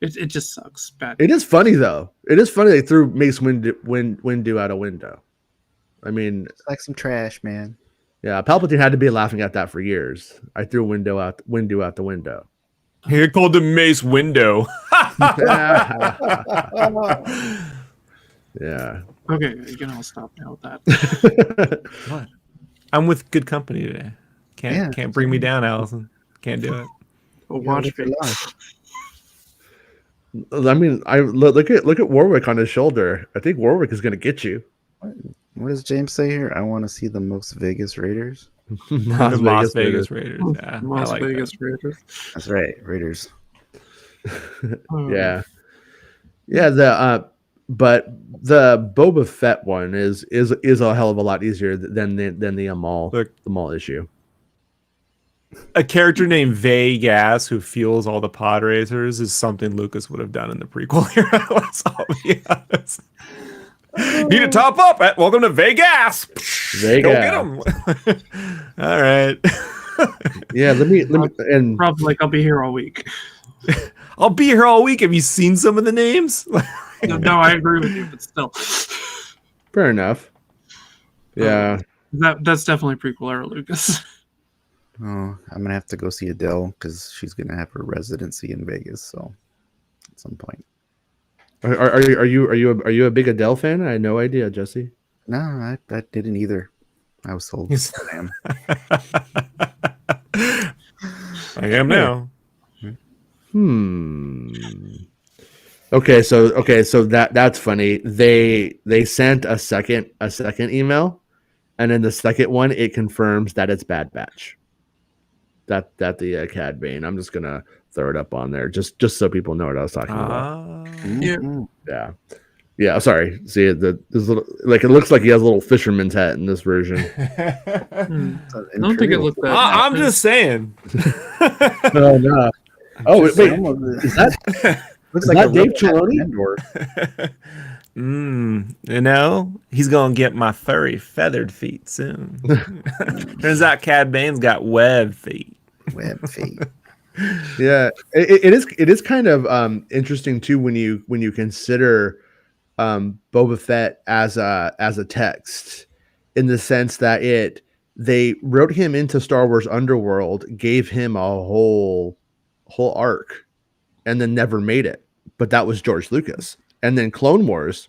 It just sucks. Bad. It is funny though. It is funny they threw Mace Windu out a window. I mean, it's like some trash, man. Yeah, Palpatine had to be laughing at that for years. I threw Windu out the window. He called him Mace Window. Yeah. Okay, you can all stop now with that. What? I'm with good company today. Can't bring me down, Allison. Can't do it. Well, watch me. I mean, I look at Warwick on his shoulder. I think Warwick is going to get you. What does James say here? I want to see the Most Vegas Raiders. Las Vegas Raiders. Yeah, Las Vegas Raiders. That's right, Raiders. Yeah. But the Boba Fett one is a hell of a lot easier than the Maul issue. A character named Vegas who fuels all the pod racers is something Lucas would have done in the prequel era. I'll be honest. Need to top up. Welcome to Vegas. Go get him. All right. Yeah, let me and probably like I'll be here all week. I'll be here all week. Have you seen some of the names? No, I agree with you, but still. Fair enough. Yeah. That's definitely prequel era, Lucas. Oh, I'm gonna have to go see Adele because she's gonna have her residency in Vegas. So, at some point. Are you a big Adele fan? I had no idea, Jesse. No, I didn't either. I was told I am. I am now. Okay, so that's funny. They sent a second email, and in the second one, it confirms that it's Bad Batch. That the Cad Bane. I'm just gonna throw it up on there, just so people know what I was talking about. Yeah. Sorry. See this little, like, it looks like he has a little fisherman's hat in this version. I don't think it looked that. I'm just saying. Oh no. Oh wait, is that? Looks Is like that Dave Filoni? You know, he's gonna get my furry feathered feet soon. Turns out Cad Bane's got web feet. Web feet. Yeah, it is kind of interesting too when you consider Boba Fett as a text, in the sense that they wrote him into Star Wars Underworld, gave him a whole arc, and then never made it. But that was George Lucas. And then Clone Wars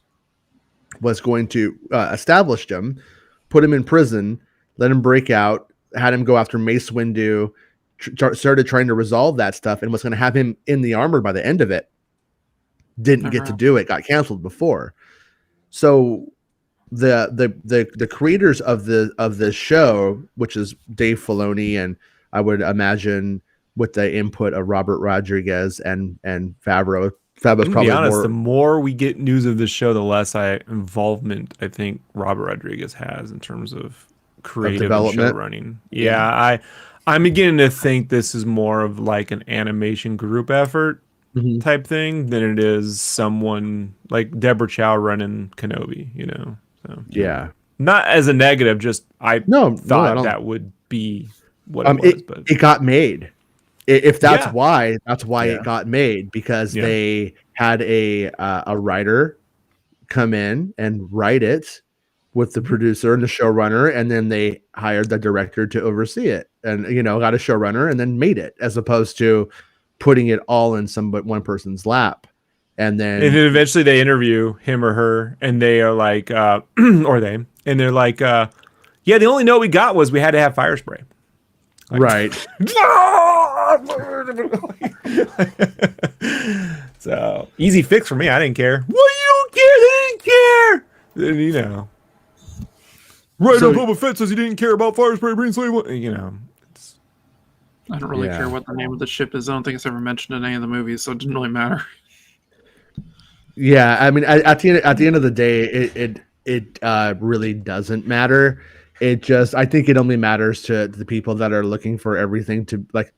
was going to establish him, put him in prison, let him break out, had him go after Mace Windu, started trying to resolve that stuff, and was going to have him in the armor by the end of it. Didn't get to do it, got canceled before. So the creators of the show, which is Dave Filoni, and I would imagine with the input of Robert Rodriguez and Favreau. Favreau's probably honest, the more we get news of the show, the less involvement I think Robert Rodriguez has in terms of creative and show running. Yeah, I'm beginning to think this is more of like an animation group effort type thing than it is someone like Deborah Chow running Kenobi, you know. So yeah. Not as a negative, just I thought that would be what it was. But it got made. If that's why it got made, because they had a writer come in and write it with the producer and the showrunner, and then they hired the director to oversee it, and got a showrunner and then made it, as opposed to putting it all in one person's lap. And then eventually they interview him or her, and they are like, or they, and they're like, yeah, the only note we got was we had to have fire spray. Like, right. So easy fix for me. I didn't care. Well, you don't care. They didn't care. Then, right. So, Boba Fett says he didn't care about fire spray being slave. I don't really care what the name of the ship is. I don't think it's ever mentioned in any of the movies, so it didn't really matter. Yeah, I mean, at the end of the day, it really doesn't matter. It just, I think it only matters to the people that are looking for everything to like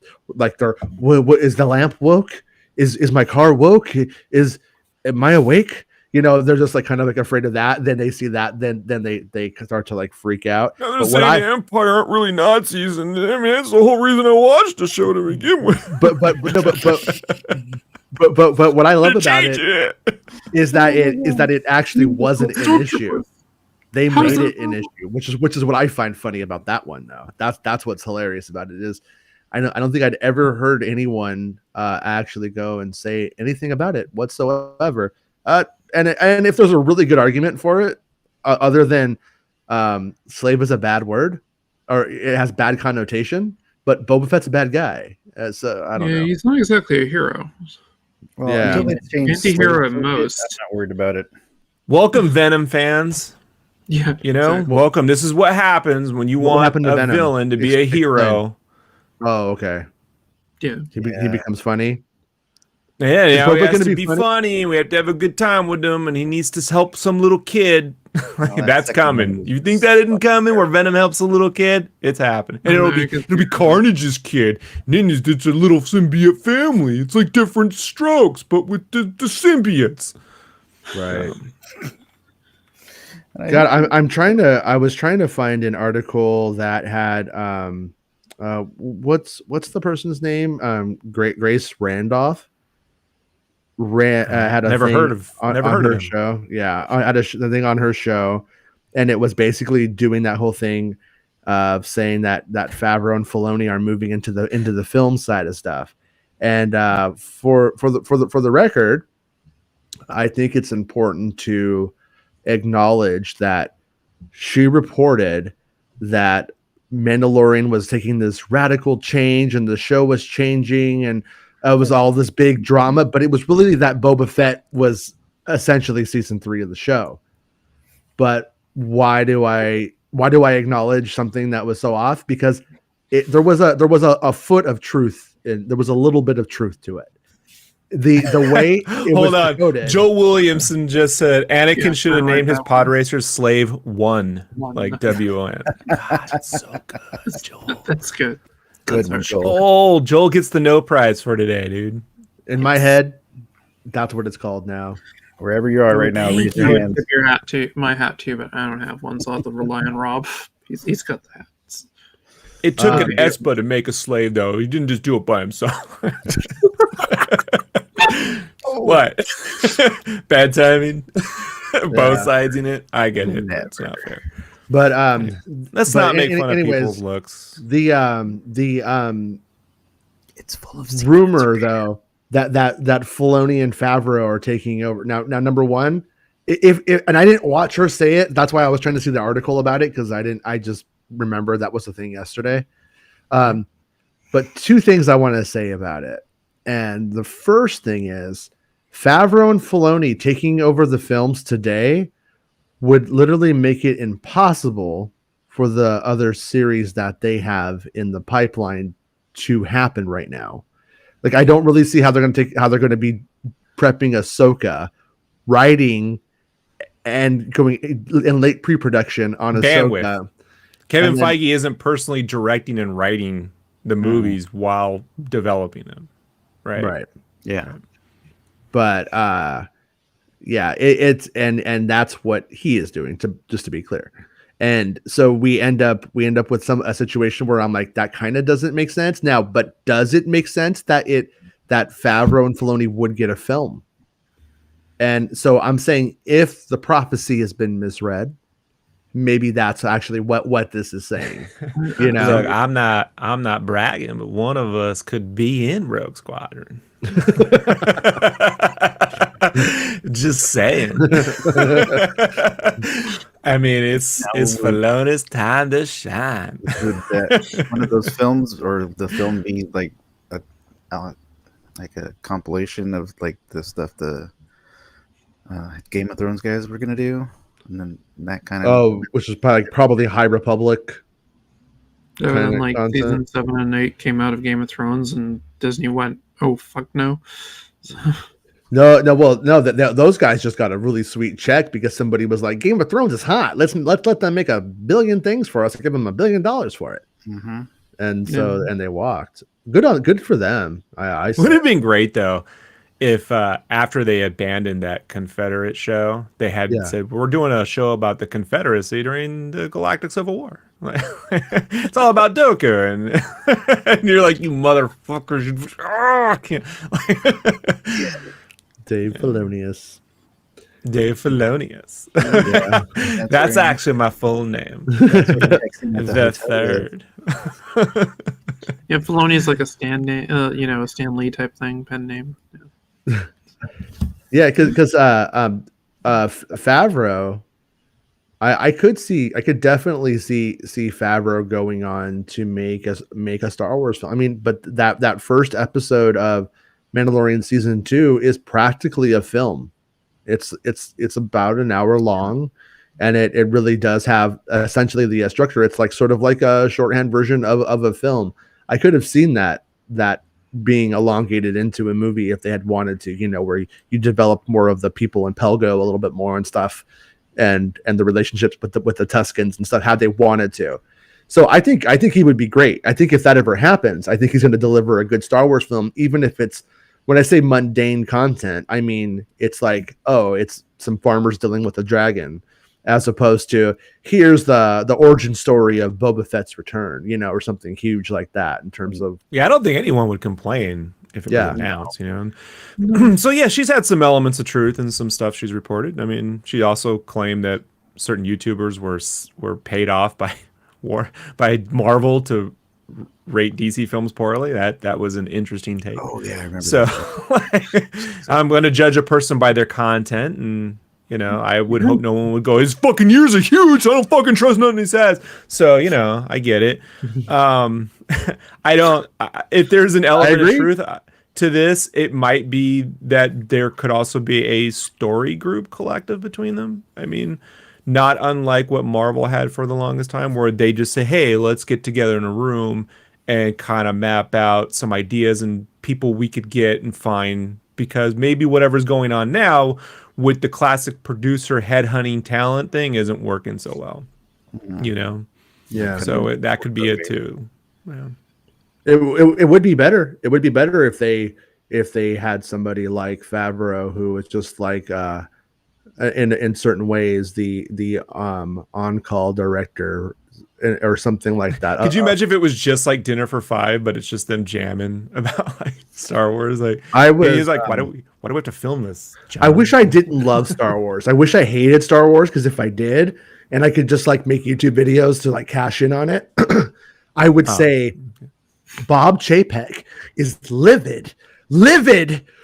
they're, what is the lamp woke? Is my car woke? Am I awake? They're just like kind of like afraid of that. Then they see that, then they start to like freak out. Now they're saying the Empire aren't really Nazis, and I mean that's the whole reason I watched the show to begin with. But what I love about it is that it actually wasn't an issue. They made it an issue, which is what I find funny about that one, though. That's what's hilarious about it. Is I don't think I'd ever heard anyone actually go and say anything about it whatsoever. And if there's a really good argument for it, other than slave is a bad word, or it has bad connotation, but Boba Fett's a bad guy. So I don't know. He's not exactly a hero. Well, anti-hero at most. I'm not worried about it. Welcome, Venom fans. Yeah, exactly. Welcome. This is what happens when you want a villain to be a hero. Oh, okay. Yeah. He becomes funny. Yeah, he has to be funny. We have to have a good time with him, and he needs to help some little kid. That's coming. You think that didn't come in where Venom helps a little kid? It's happening. And it'll be Carnage's kid. And then it's a little symbiote family. It's like different strokes, but with the symbiotes. Right. God, I was trying to find an article that had what's the person's name? Grace Randolph. Had a never thing heard of her show. Yeah, I had a thing on her show, and it was basically doing that whole thing of saying that Favreau and Filoni are moving into the film side of stuff. And for the record, I think it's important to acknowledge that she reported that Mandalorian was taking this radical change and the show was changing, and It was all this big drama, but it was really that Boba Fett was essentially season 3 of the show. But why do I acknowledge something that was so off? Because there was a foot of truth, and there was a little bit of truth to it. The way it Hold was on, decoded, Joe Williamson just said Anakin should have named his pod racer Slave One, like WON. God, that's so good, Joel. That's good. Good one, Joel. Oh, Joel gets the no prize for today, dude. in my head, that's what it's called now. Wherever you are right now, raise your hands. Your hat too, my hat too, but I don't have one, so I'll have to rely on Rob. He's got the hats. It took an Espa to make a slave, though. He didn't just do it by himself. What? Bad timing? Both sides in it? I get it. That's not fair. But let's not make fun of people's looks. The It's full of rumor though that Filoni and Favreau are taking over now. Number one, if and I didn't watch her say it. That's why I was trying to see the article about it, because I just remember that was the thing yesterday. But two things I want to say about it, and the first thing is Favreau and Filoni taking over the films today would literally make it impossible for the other series that they have in the pipeline to happen right now. Like, I don't really see how they're going to be prepping Ahsoka, writing and going in late pre-production on Ahsoka. Bandwidth. Kevin Feige isn't personally directing and writing the movies while developing them. Right. Yeah. But yeah, it's and that's what he is doing, to be clear. And so we end up with a situation where I'm like, that kind of doesn't make sense now. But does it make sense that Favreau and Filoni would get a film? And so I'm saying, if the prophecy has been misread, maybe that's actually what this is saying. You know, look, I'm not bragging, but one of us could be in Rogue Squadron. Just saying. I mean, it's Filoni's time to shine. Would one of those films, or the film, be like a compilation of like the stuff the Game of Thrones guys were gonna do, and then that kind of which is probably High Republic. And like content. Season 7 and 8 came out of Game of Thrones, and Disney went, "Oh fuck no." No. Those guys just got a really sweet check because somebody was like, "Game of Thrones is hot. Let's let them make $1 billion things for us. Give them $1 billion for it." Mm-hmm. And so and they walked. Good for them. I would have been great though if after they abandoned that Confederate show, they had said, "We're doing a show about the Confederacy during the Galactic Civil War." It's all about Doku, and you're like, "You motherfuckers!" Dave Filonius. Dave Filonius. Yeah. That's actually my full name. The third. Yeah, Filoni is like a Stan name, a Stan Lee type thing, pen name. Yeah, because Favreau, I could definitely see Favreau going on to make a Star Wars film. I mean, but that first episode of Mandalorian season 2 is practically a film. It's about an hour long, and it really does have essentially the structure. It's like sort of like a shorthand version of a film. I could have seen that being elongated into a movie if they had wanted to, where you develop more of the people in Pelgo a little bit more and stuff, and the relationships with the Tuskens and stuff, how they wanted to. So I think he would be great. I think if that ever happens, I think he's going to deliver a good Star Wars film, even if it's, when I say mundane content, I mean, it's like, it's some farmers dealing with a dragon, as opposed to here's the origin story of Boba Fett's return, or something huge like that in terms of. Yeah, I don't think anyone would complain if it was announced, So yeah, she's had some elements of truth and some stuff she's reported. I mean, she also claimed that certain YouTubers were paid off by Marvel to rate DC films poorly. That was an interesting take. Oh yeah, I remember. So I'm going to judge a person by their content, and I would hope no one would go, "His fucking ears are huge. I don't fucking trust nothing he says." So I get it. I don't. If there's an element of truth, to this, it might be that there could also be a story group collective between them. I mean, not unlike what Marvel had for the longest time, where they just say, hey, let's get together in a room and kind of map out some ideas and people we could get and find, because maybe whatever's going on now with the classic producer headhunting talent thing isn't working so well, you know? Yeah. So that could be it too. Yeah. It would be better. It would be better if they had somebody like Favreau, who was just like in certain ways the on-call director or something like that. Could you imagine if it was just like Dinner for Five, but it's just them jamming about like Star Wars? Like he's like, why do we have to film this, John? I wish I didn't love Star Wars. I wish I hated Star Wars, because if I did, and I could just like make YouTube videos to like cash in on it, I would say Bob Chapek is livid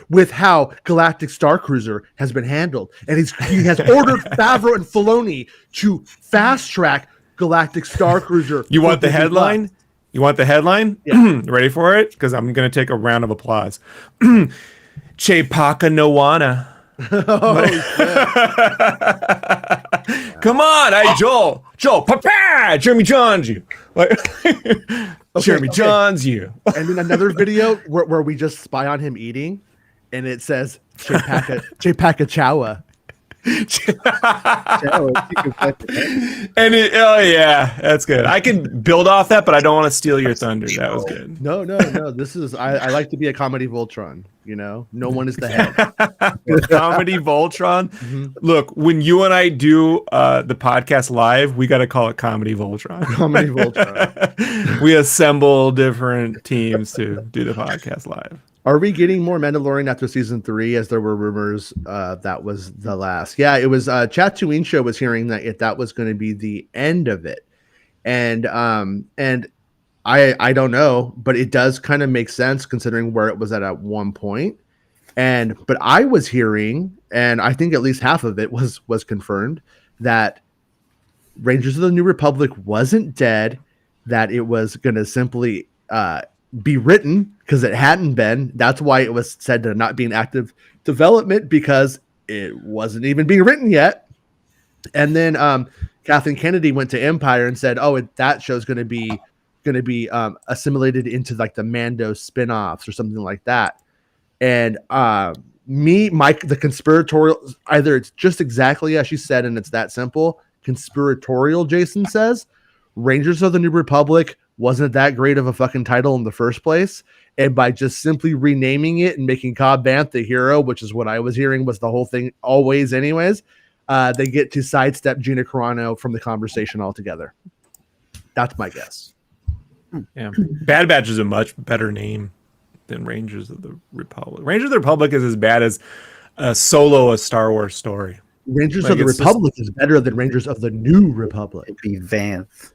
with how Galactic Star Cruiser has been handled, and he has ordered Favreau and Filoni to fast track Galactic Star Cruiser. You want the headline? You want the headline? Yeah. Ready for it? Because I'm going to take a round of applause. Chapaka Nowana. Come on, hey Joel, Papa, Jeremy Johns, you. Like, Jeremy Johns, you. And then another video where we just spy on him eating, and it says Chapaka Chawa. And oh yeah, that's good. I can build off that, but I don't want to steal your thunder. That was good. No. This is I like to be a comedy Voltron. You know, no one is the head. Comedy Voltron. Mm-hmm. Look, when you and I do the podcast live, we got to call it Comedy Voltron. Comedy Voltron. We assemble different teams to do the podcast live. Are we getting more Mandalorian after season 3? As there were rumors that was the last. Yeah, it was Chatooine Show was hearing that that was going to be the end of it, and I don't know, but it does kind of make sense considering where it was at one point. But I was hearing, and I think at least half of it was confirmed, that Rangers of the New Republic wasn't dead, that it was going to simply be written, because it hadn't been. That's why it was said to not be in active development, because it wasn't even being written yet. And then Kathleen Kennedy went to Empire and said, "Oh, that show's going to be assimilated into like the Mando spin-offs or something like that." And the conspiratorial, either it's just exactly as she said and it's that simple. Conspiratorial Jason says Rangers of the New Republic wasn't that great of a fucking title in the first place, and by just simply renaming it and making Cad Bane the hero, which is what I was hearing was the whole thing always anyways, they get to sidestep Gina Carano from the conversation altogether. That's my guess. Yeah, Bad Batch is a much better name than Rangers of the Republic. Rangers of the Republic is as bad as a Star Wars story. Rangers of the Republic is better than Rangers of the New Republic. It'd be Vanth,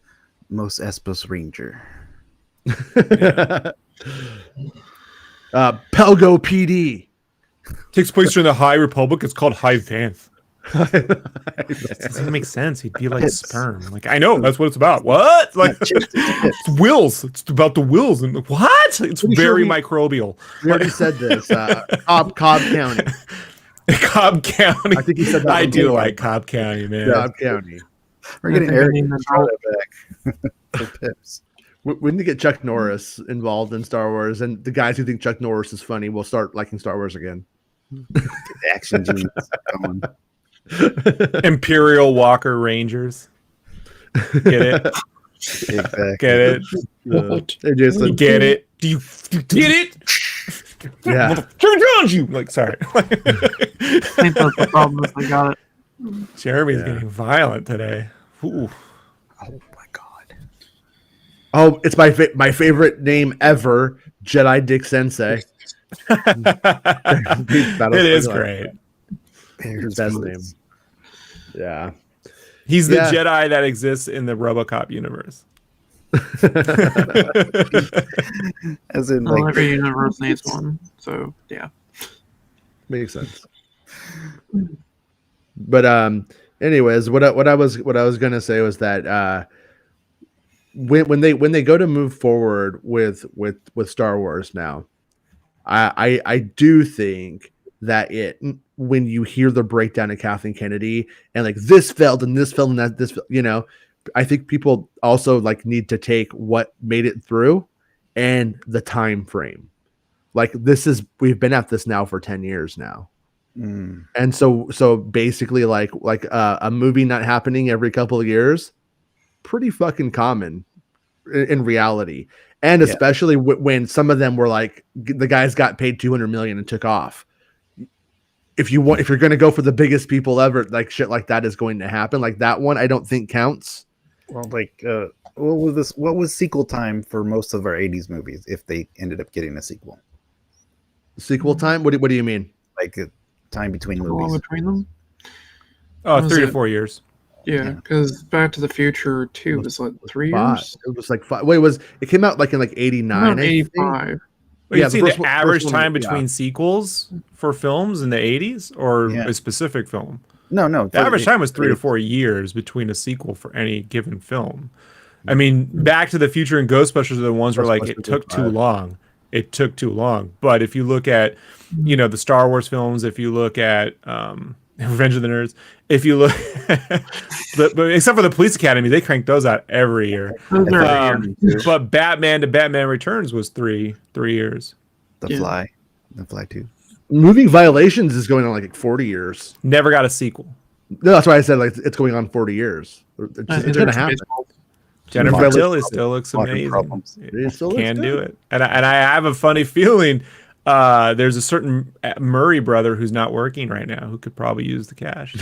Mos Espo's Ranger. Yeah. Pelgo PD takes place during the High Republic. It's called High Vanth. That doesn't make sense. He'd be like sperm. Like, I know that's what it's about. What? Like, it's wills. It's about the wills. And what? It's very microbial. We already said this. Cobb County. Cobb County. I think he said that. I do like Cobb County, man. Cobb County. We're getting Eric back. Pips. We need to get Chuck Norris involved in Star Wars, and the guys who think Chuck Norris is funny will start liking Star Wars again. Action genes going. Imperial Walker Rangers. Get it? Exactly. Get it? You get it? Do you get it? Yeah. Turn around, you. Like, sorry. I think that's the problem. I got it. Jeremy's getting violent today. Ooh. Oh my god. Oh, it's my favorite name ever, Jedi Dick Sensei. It is great. His best name. Yeah. He's the Jedi that exists in the RoboCop universe. As in, like, every universe needs one. So yeah, makes sense. But anyways, what I was gonna say was that when they go to move forward with Star Wars now, I do think that when you hear the breakdown of Kathleen Kennedy and like this failed and this failed and that this, I think people also like need to take what made it through and the time frame. Like we've been at this now for 10 years now. And so basically like a movie not happening every couple of years, pretty fucking common in reality. And especially when some of them were like, the guys got paid 200 million and took off. If you're going to go for the biggest people ever, like shit like that is going to happen. Like that one, I don't think counts. Well, like, what was sequel time for most of our 80s movies if they ended up getting a sequel? Sequel time? What do you mean? Like time between How long movies. between them? Oh, 3 to 4 years. Yeah, because Back to the Future 2 was like 3 years. It was like 5. Wait, it came out like in like 89? 85. Well, Yeah, you see the the first average one, time between sequels for films in the 80s or a specific film? No. The average time was 3 to 4 years between a sequel for any given film. I mean, Back to the Future and Ghostbusters are the ones where like it took too long. It took too long. But if you look at, the Star Wars films, if you look at Revenge of the Nerds, if you look, but except for the Police Academy, they cranked those out every year. But Batman to Batman Returns was three years. The Fly 2. Moving Violations is going on like 40 years. Never got a sequel. No, that's why I said like it's going on 40 years. It's going to happen. Jennifer Tilly still looks amazing. Can do it, and I have a funny feeling. There's a certain Murray brother who's not working right now who could probably use the cash.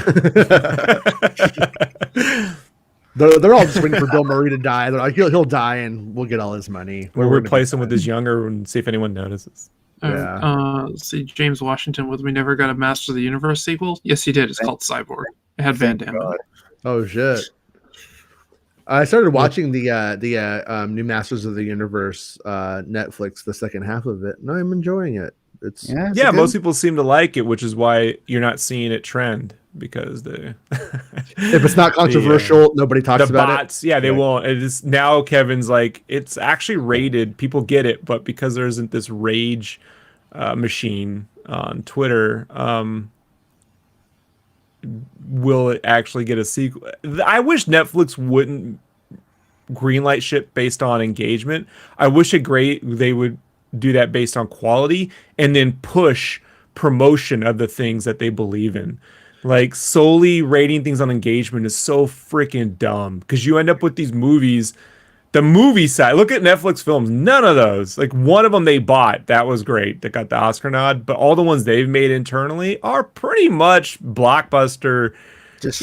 They're all just waiting for Bill Murray to die. They're like, he'll die and we'll get all his money. We'll replace him with his younger and see if anyone notices. See, James Washington with We never got a Master of the Universe sequel. Yes, he did. It's called Cyborg. It had Van Damme. Oh shit! I started watching the new Masters of the Universe Netflix, the second half of it, and I'm enjoying it. It's most people seem to like it, which is why you're not seeing it trend because if it's not controversial, nobody talks about bots, it. Yeah, they won't. It is now. Kevin's like, it's actually rated. People get it, but because there isn't this rage machine on Twitter, will it actually get a sequel? I wish Netflix wouldn't greenlight shit based on engagement. I wish they would do that based on quality and then push promotion of the things that they believe in. Like solely rating things on engagement is so freaking dumb because you end up with these movies. The movie side, look at Netflix films. None of those, like one of them they bought, that was great. That got the Oscar nod. But all the ones they've made internally are pretty much blockbuster, just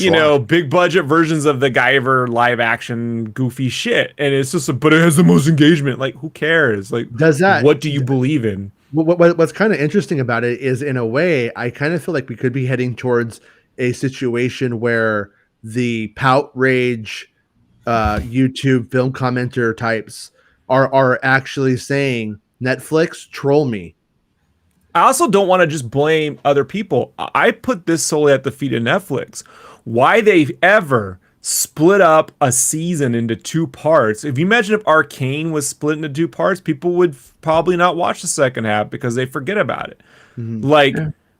big budget versions of the Guyver live action goofy shit. And it's just, but it has the most engagement. Like, who cares? Like, what do you believe in? What's kind of interesting about it is, in a way, I kind of feel like we could be heading towards a situation where the pout rage YouTube film commenter types are actually saying, Netflix, troll me. I also don't want to just blame other people. I put this solely at the feet of Netflix. Why they ever split up a season into 2 parts. If you imagine if Arcane was split into 2 parts, people would probably not watch the second half because they forget about it.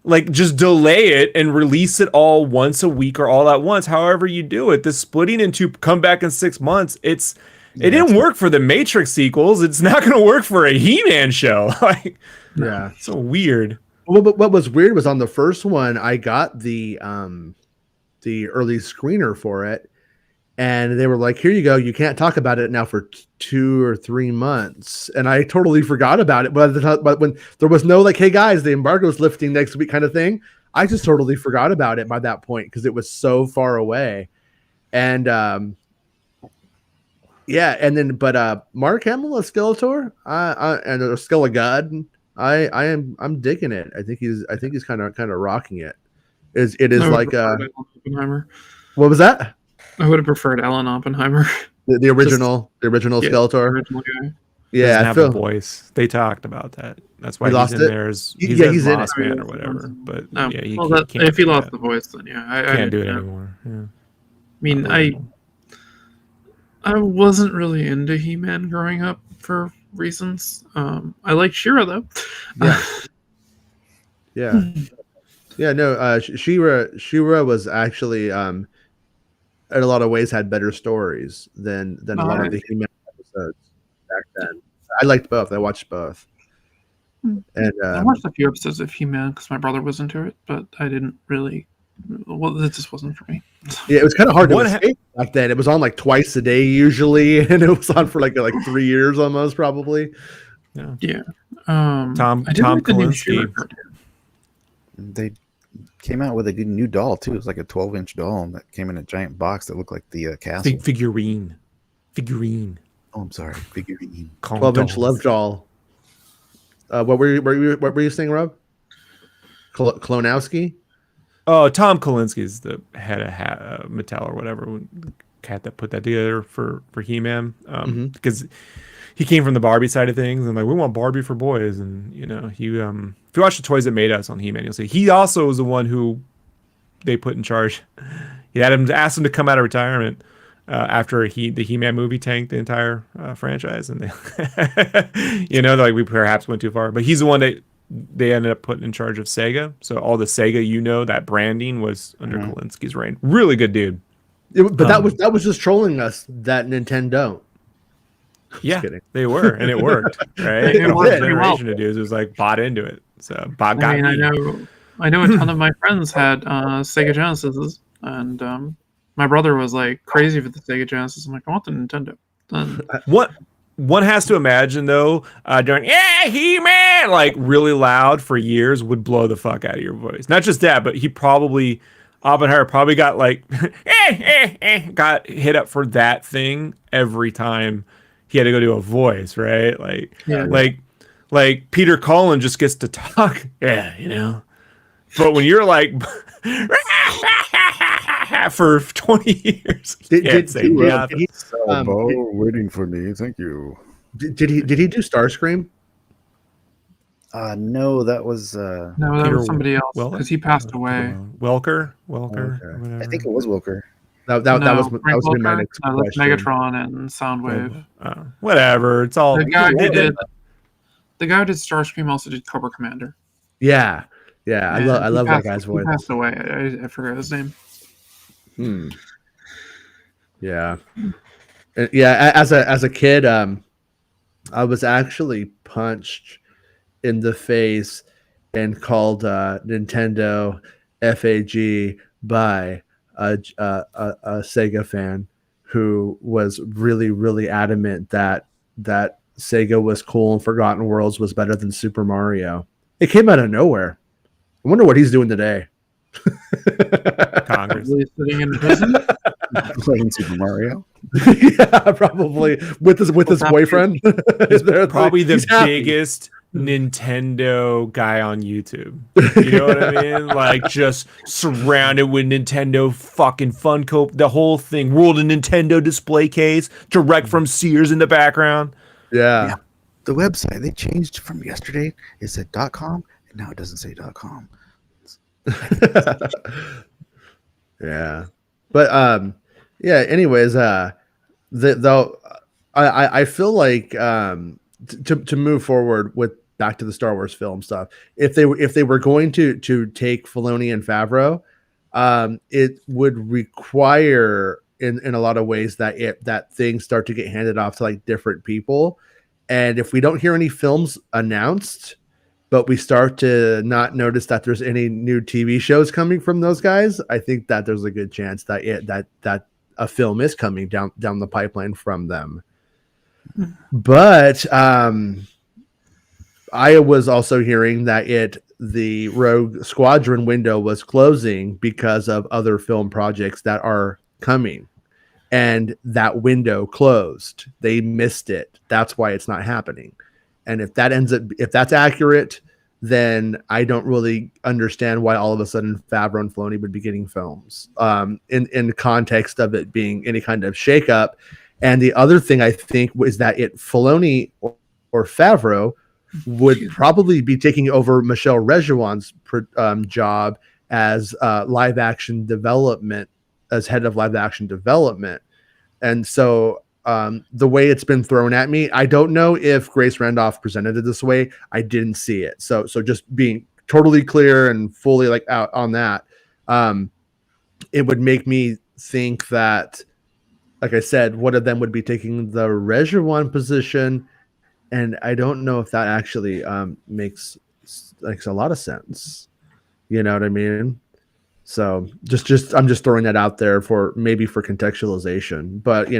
Like just delay it and release it all once a week or all at once. However you do it, this splitting into come back in 6 months, it didn't work for the Matrix sequels. It's not going to work for a He-Man show. So weird. Well, but what was weird was on the first one, I got the early screener for it, and they were like, here you go, you can't talk about it now for 2 or 3 months. And I totally forgot about it. But when there was no like, hey guys, the embargo's lifting next week kind of thing, I just totally forgot about it by that point because it was so far away. And and then Mark Hamill as Skeletor, and a Skelegod, I'm digging it. I think he's kind of rocking it. It is like Oppenheimer. What was that? I would have preferred Alan Oppenheimer. The original Skeletor. The original guy. Yeah, doesn't have a voice. They talked about that. That's why he's in there. He's in Lost Man or whatever. But if he lost the voice, then I can't do it anymore. Yeah. I mean, I wasn't really into He-Man growing up, for reasons. I like She-Ra though. Yeah. No. She-Ra was actually in a lot of ways had better stories than a lot of the He-Man episodes back then. I liked both. I watched both. And I watched a few episodes of He-Man because my brother was into it, but I didn't really. Well, it just wasn't for me. Yeah, it was kind of hard to escape back then. It was on like twice a day usually, and it was on for like 3 years almost, probably. Yeah. Tom I did like the new Kalinske. She-Ra cartoon. They came out with a good new doll too. It was like a 12-inch doll that came in a giant box that looked like the castle. Figurine. Oh, I'm sorry, figurine. 12-inch love doll. What were you saying, Rob? Klonowski? Oh, Tom Kalinske is the head of Mattel or whatever, cat that put that together for He-Man, because he came from the Barbie side of things, and like, we want Barbie for boys, and he if you watch the Toys That Made Us on He-Man, you'll see he also was the one who they put in charge. He had him asked him to come out of retirement after the He-Man movie tanked the entire franchise, and they like, we perhaps went too far, but he's the one that they ended up putting in charge of Sega. So all the Sega, that branding was under Kalinsky's reign. Really good dude. But that was just trolling us that Nintendo. Yeah, they were, and it worked, right? It worked pretty generation well. of dudes was like bought into it. So I know a ton of my friends had Sega Genesis, and my brother was like crazy for the Sega Genesis. I'm like, I want the Nintendo. What one has to imagine though, during He-Man, like really loud for years would blow the fuck out of your voice. Not just that, but Oppenheimer probably got like got hit up for that thing every time he had to go do a voice, right? Like Peter Cullen just gets to talk, But when you're like for 20 years, waiting for me, thank you. Did he do Starscream? No, that was no, that was somebody else because he passed away. Welker. Okay. I think it was Wilker. That was my next question. Megatron and Soundwave. Whatever. It's all the guy who did Starscream also did Cobra Commander. Yeah. I love that guy's voice. He passed away. I forgot his name. Yeah. As a kid, I was actually punched in the face and called Nintendo FAG by a Sega fan who was really, really adamant that Sega was cool and Forgotten Worlds was better than Super Mario. It came out of nowhere. I wonder what he's doing today. Congress. Sitting in prison? Playing Super Mario. Yeah, probably with his boyfriend. Probably the biggest Nintendo guy on YouTube. You know what I mean? Like just surrounded with Nintendo fucking Funko, the whole thing. World of Nintendo display case, direct from Sears in the background. Yeah. The website, they changed from yesterday. It said .com and now it doesn't say .com. Yeah. But anyways, I feel like to move forward with back to the Star Wars film stuff, if they were going to take Filoni and Favreau, it would require in a lot of ways that things start to get handed off to like different people. And if we don't hear any films announced, but we start to not notice that there's any new TV shows coming from those guys, I think that there's a good chance that a film is coming down the pipeline from them. But I was also hearing that the Rogue Squadron window was closing because of other film projects that are coming. And that window closed. They missed it. That's why it's not happening. And if that's accurate, then I don't really understand why all of a sudden Favreau and Filoni would be getting films in the context of it being any kind of shakeup. And the other thing I think was that Filoni or Favreau would probably be taking over Michelle Rejuan's job as live action development, as head of live action development. And so the way it's been thrown at me, I don't know if Grace Randolph presented it this way. I didn't see it. So just being totally clear and fully like out on that, it would make me think that, like I said, one of them would be taking the Rejuan position, and I don't know if that actually makes a lot of sense. You know what I mean? So I'm just throwing that out there for contextualization. But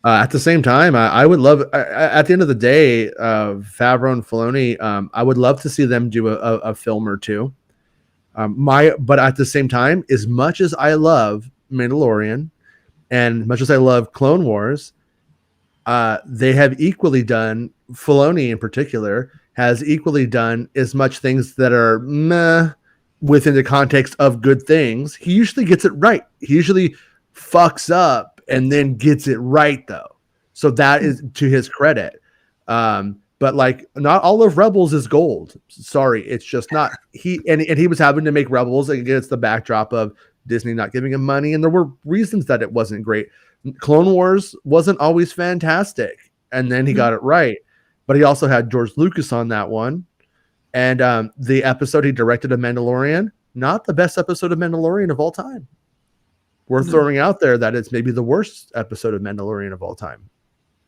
at the same time, I would love at the end of the day, Favreau and Filoni, I would love to see them do a film or two. But at the same time, as much as I love Mandalorian and much as I love Clone Wars, they have equally done, Filoni in particular has equally done as much things that are meh within the context of good things. He usually gets it right. He usually fucks up and then gets it right, though. So that is to his credit. But like, not all of Rebels is gold. Sorry, it's just not. He was having to make Rebels against the backdrop of Disney not giving him money, and there were reasons that it wasn't great. Clone Wars wasn't always fantastic, and then he got it right. But he also had George Lucas on that one. And the episode he directed of Mandalorian, not the best episode of Mandalorian of all time. We're throwing out there that it's maybe the worst episode of Mandalorian of all time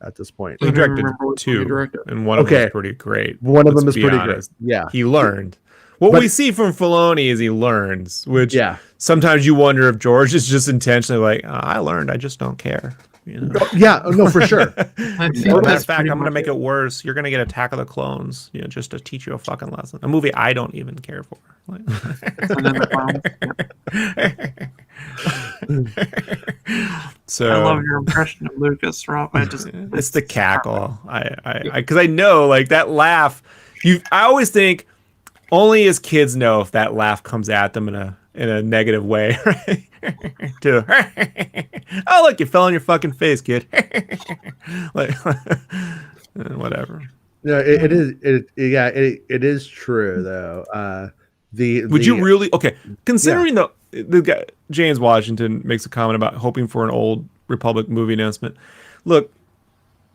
at this point. He directed two, and one of them was pretty great. One of them is pretty great. Yeah. He learned. What we see from Filoni is he learns, which sometimes you wonder if George is just intentionally like, I learned, I just don't care. Yeah, no, for sure. Matter of fact, I'm going to make it worse. You're going to get Attack of the Clones, just to teach you a fucking lesson. A movie I don't even care for. So I love your impression of Lucas, Rob. It's the cackle. Because I know, like, that laugh. I always think only as kids know if that laugh comes at them in a negative way, right? Oh, look, you fell on your fucking face, kid. Like, whatever. No, it is true though. Would you really? Okay, considering the guy James Washington makes a comment about hoping for an Old Republic movie announcement. Look,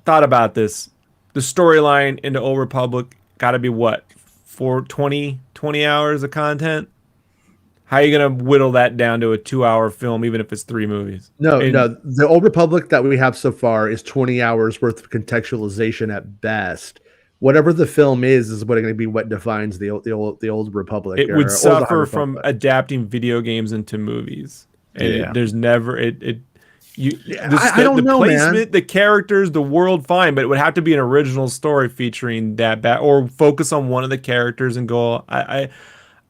thought about this. The storyline into Old Republic got to be what, 20 hours of content. How are you going to whittle that down to a 2-hour film, even if it's 3 movies? No. The Old Republic that we have so far is 20 hours worth of contextualization at best. Whatever the film is what going to be what defines the Old Republic. It would suffer from adapting video games into movies. And there's never I don't know, placement, man. The characters, the world, fine, but it would have to be an original story featuring that or focus on one of the characters and go.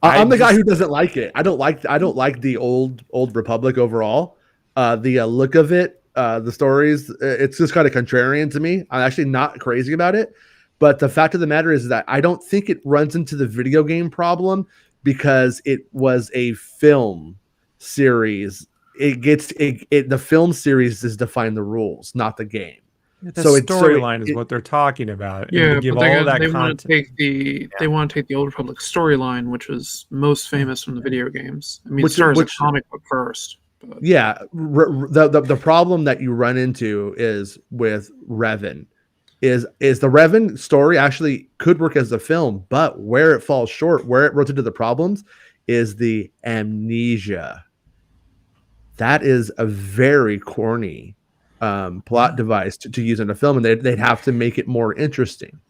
I'm the guy who doesn't like it. I don't like the Old Republic overall. The look of it, the stories, it's just kind of contrarian to me. I'm actually not crazy about it, but the fact of the matter is that I don't think it runs into the video game problem because it was a film series. The film series is define the rules, not the game. The storyline is what they're talking about. Yeah, give but all that they content. want to take they want to take the Old Republic storyline, which is most famous from the video games. I mean, it started as a comic book first. But. Yeah, the problem that you run into is with Revan. Is the Revan story actually could work as a film, but where it falls short, where it runs into the problems, is the amnesia. That is a very corny plot device to use in a film, and they'd have to make it more interesting.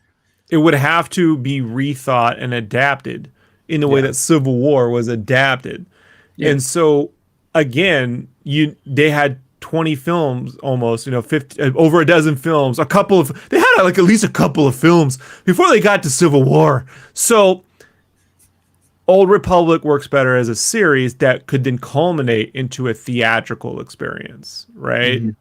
It would have to be rethought and adapted in the way that Civil War was adapted. Yeah. And so again, they had 20 films almost, 50, over a dozen films, they had like at least a couple of films before they got to Civil War. So Old Republic works better as a series that could then culminate into a theatrical experience, right? Mm-hmm.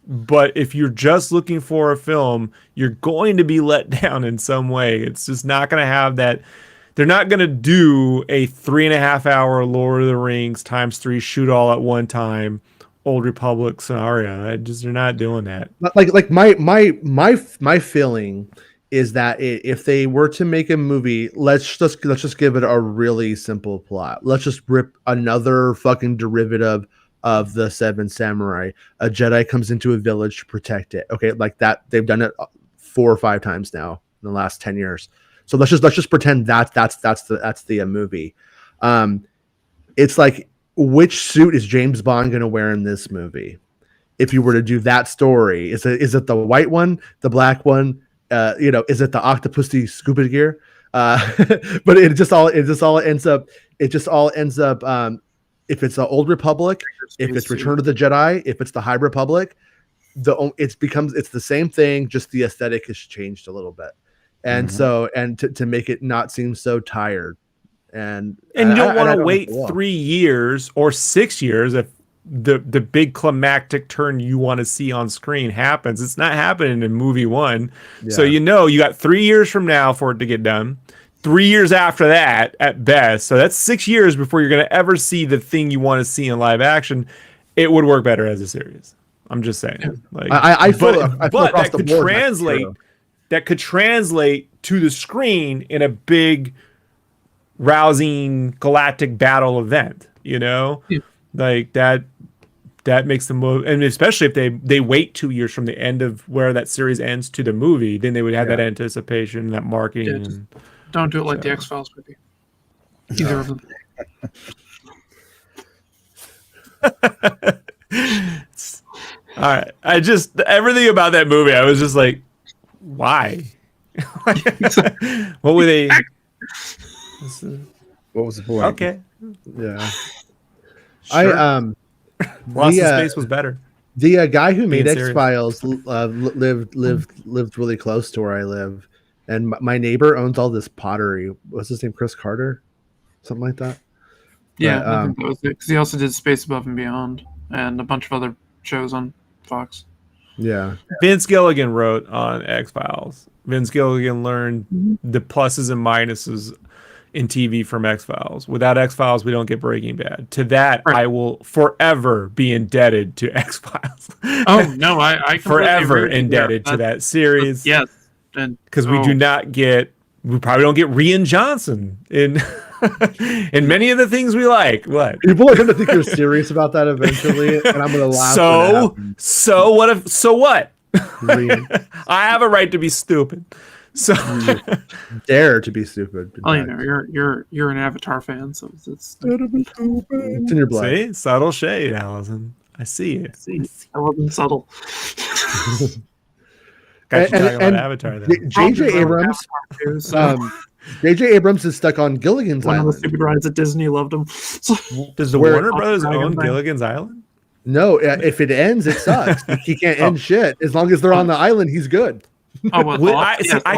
But if you're just looking for a film, you're going to be let down in some way. It's just not going to have that. They're not going to do a 3.5-hour Lord of the Rings ×3 shoot all at one time Old Republic scenario. They're not doing that. Like my feeling is that if they were to make a movie, let's just give it a really simple plot. Let's just rip another fucking derivative of the Seven Samurai. A Jedi comes into a village to protect it. Okay, like that. They've done it 4 or 5 times now in the last 10 years. So let's just pretend that's the movie. It's like, which suit is James Bond going to wear in this movie? If you were to do that story, is it the white one, the black one? Is it the octopusy scuba gear? But it just all ends up. If it's the Old Republic, if it's Return of the Jedi, if it's the High Republic, it's the same thing. Just the aesthetic has changed a little bit, and to make it not seem so tired. And you don't want to wait 3 years or 6 years if the big climactic turn you want to see on screen happens. It's not happening in movie 1. Yeah. So you got 3 years from now for it to get done. 3 years after that at best. So that's 6 years before you're going to ever see the thing you want to see in live action. It would work better as a series. I'm just saying. Like, I feel that could translate. That could translate to the screen in a big, rousing galactic battle event. Like that makes the move, and especially if they wait 2 years from the end of where that series ends to the movie, then they would have that anticipation, that marketing. Yeah, don't do it like the X-Files movie. Either of them. All right, everything about that movie, I was just like, why? What were they? What was the point? Okay. Yeah. Sure. Lost in Space was better. The guy who made X-Files lived really close to where I live, and my neighbor owns all this pottery. What's his name? Chris Carter, something like that. Yeah, I think that was it. Because he also did Space Above and Beyond and a bunch of other shows on Fox. Yeah. Vince Gilligan wrote on X-Files. Vince Gilligan learned the pluses and minuses in TV from X-Files. Without X-Files, we don't get Breaking Bad. To that, right. I will forever be indebted to X-Files. Oh, no, I forever indebted to that series. Yes. Because we probably don't get Rian Johnson in in many of the things we like. What? People are going to think you're serious about that eventually, and I'm going to laugh. So what? I have a right to be stupid. So dare to be stupid. Oh, you're an Avatar fan, so it's in your blood. See, subtle shade, Allison. I see it. I wasn't subtle. Got you talking about Avatar. J.J. Abrams. J.J. Abrams is stuck on Gilligan's Island. One of the stupid rides at Disney loved him. Does the Warner Brothers own Gilligan's Island? No, if it ends, it sucks. He can't end shit. As long as they're on the island, he's good. I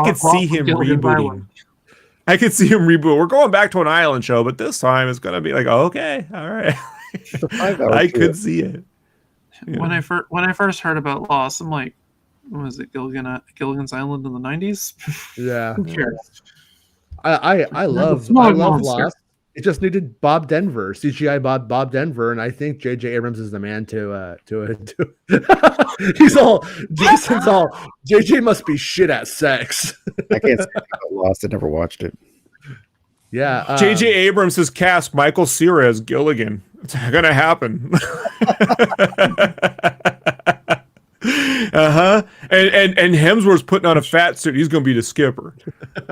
could see him rebooting. I could see him reboot. We're going back to an island show, but this time it's gonna be like, okay, all right. I could see it. Yeah. When I first heard about Lost, I'm like, what was it, Gilligan's Island in the 90s? Yeah. Who cares? I love Lost. It just needed Bob Denver, CGI Bob Denver, and I think J.J. Abrams is the man to Jason's all J.J. must be shit at sex. I can't say about Lost. I never watched it. Yeah. J.J. Abrams has cast Michael Cera as Gilligan. It's gonna happen. And Hemsworth's putting on a fat suit. He's gonna be the skipper.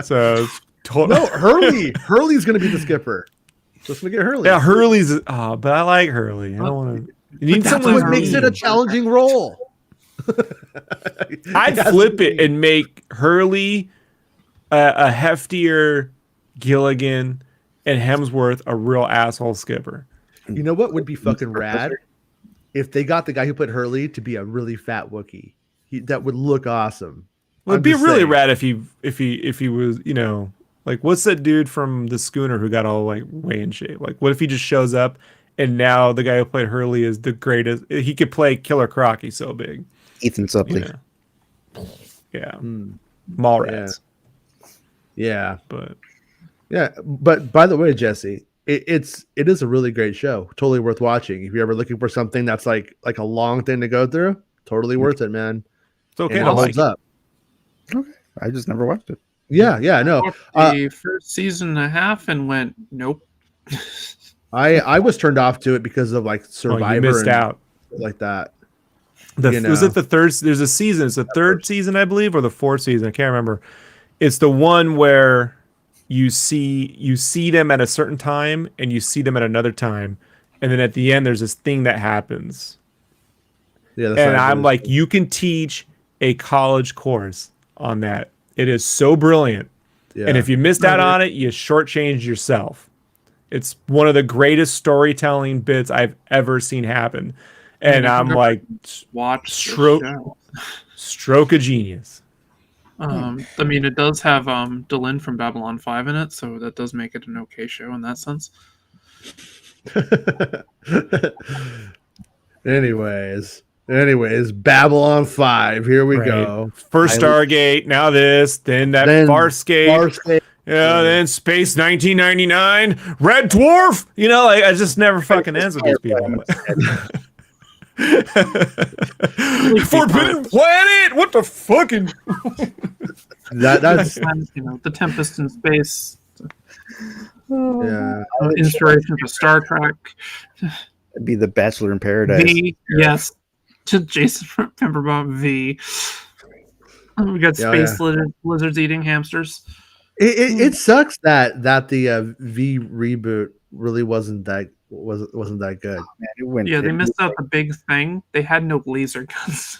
So no, Hurley's gonna be the skipper. Just gonna get Hurley. Yeah, but I like Hurley. I don't want to. You need someone who makes it a challenging role. I'd flip it and make Hurley a heftier Gilligan and Hemsworth a real asshole skipper. You know what would be fucking rad? If they got the guy who put Hurley to be a really fat Wookiee. That would look awesome. Well, it'd be really rad if he was, like, what's that dude from the schooner who got all like way in shape? Like, what if he just shows up and now the guy who played Hurley is the greatest? He could play Killer Croc. He's so big. Ethan Suplee. Yeah. Mallrats. Yeah. But by the way, Jesse, it is a really great show. Totally worth watching. If you're ever looking for something that's like a long thing to go through, totally worth it, man. It's okay. It holds up. Okay. I just never watched it. Yeah, no. The first season and a half and went, nope. I was turned off to it because of like Well, Survivor you missed and out. like that. Was it the third? There's a season. It's the third season, I believe, or the fourth season. I can't remember. It's the one where you see them at a certain time and you see them at another time, and then at the end there's this thing that happens. Yeah, And I'm like, you can teach a college course on that. It is so brilliant. Yeah. And if you missed out on it, you shortchanged yourself. It's one of the greatest storytelling bits I've ever seen happen. And I'm like, stroke of genius. I mean, it does have Delin from Babylon 5 in it, so that does make it an okay show in that sense. Anyways, Babylon 5. Here we go. First Stargate, now this, then Farscape. Yeah, then Space 1999, Red Dwarf. You know, like, I just never fucking ends with these people. Forbidden Planet. What the fucking? That's the Tempest in Space. Yeah. Inspiration for Star Trek. It'd be the Bachelor in Paradise. V, yes. To Jason Pemberbaum, V. We got space lizards eating hamsters. It sucks that the V reboot really wasn't that good. Yeah, they missed out the big thing. They had no laser guns.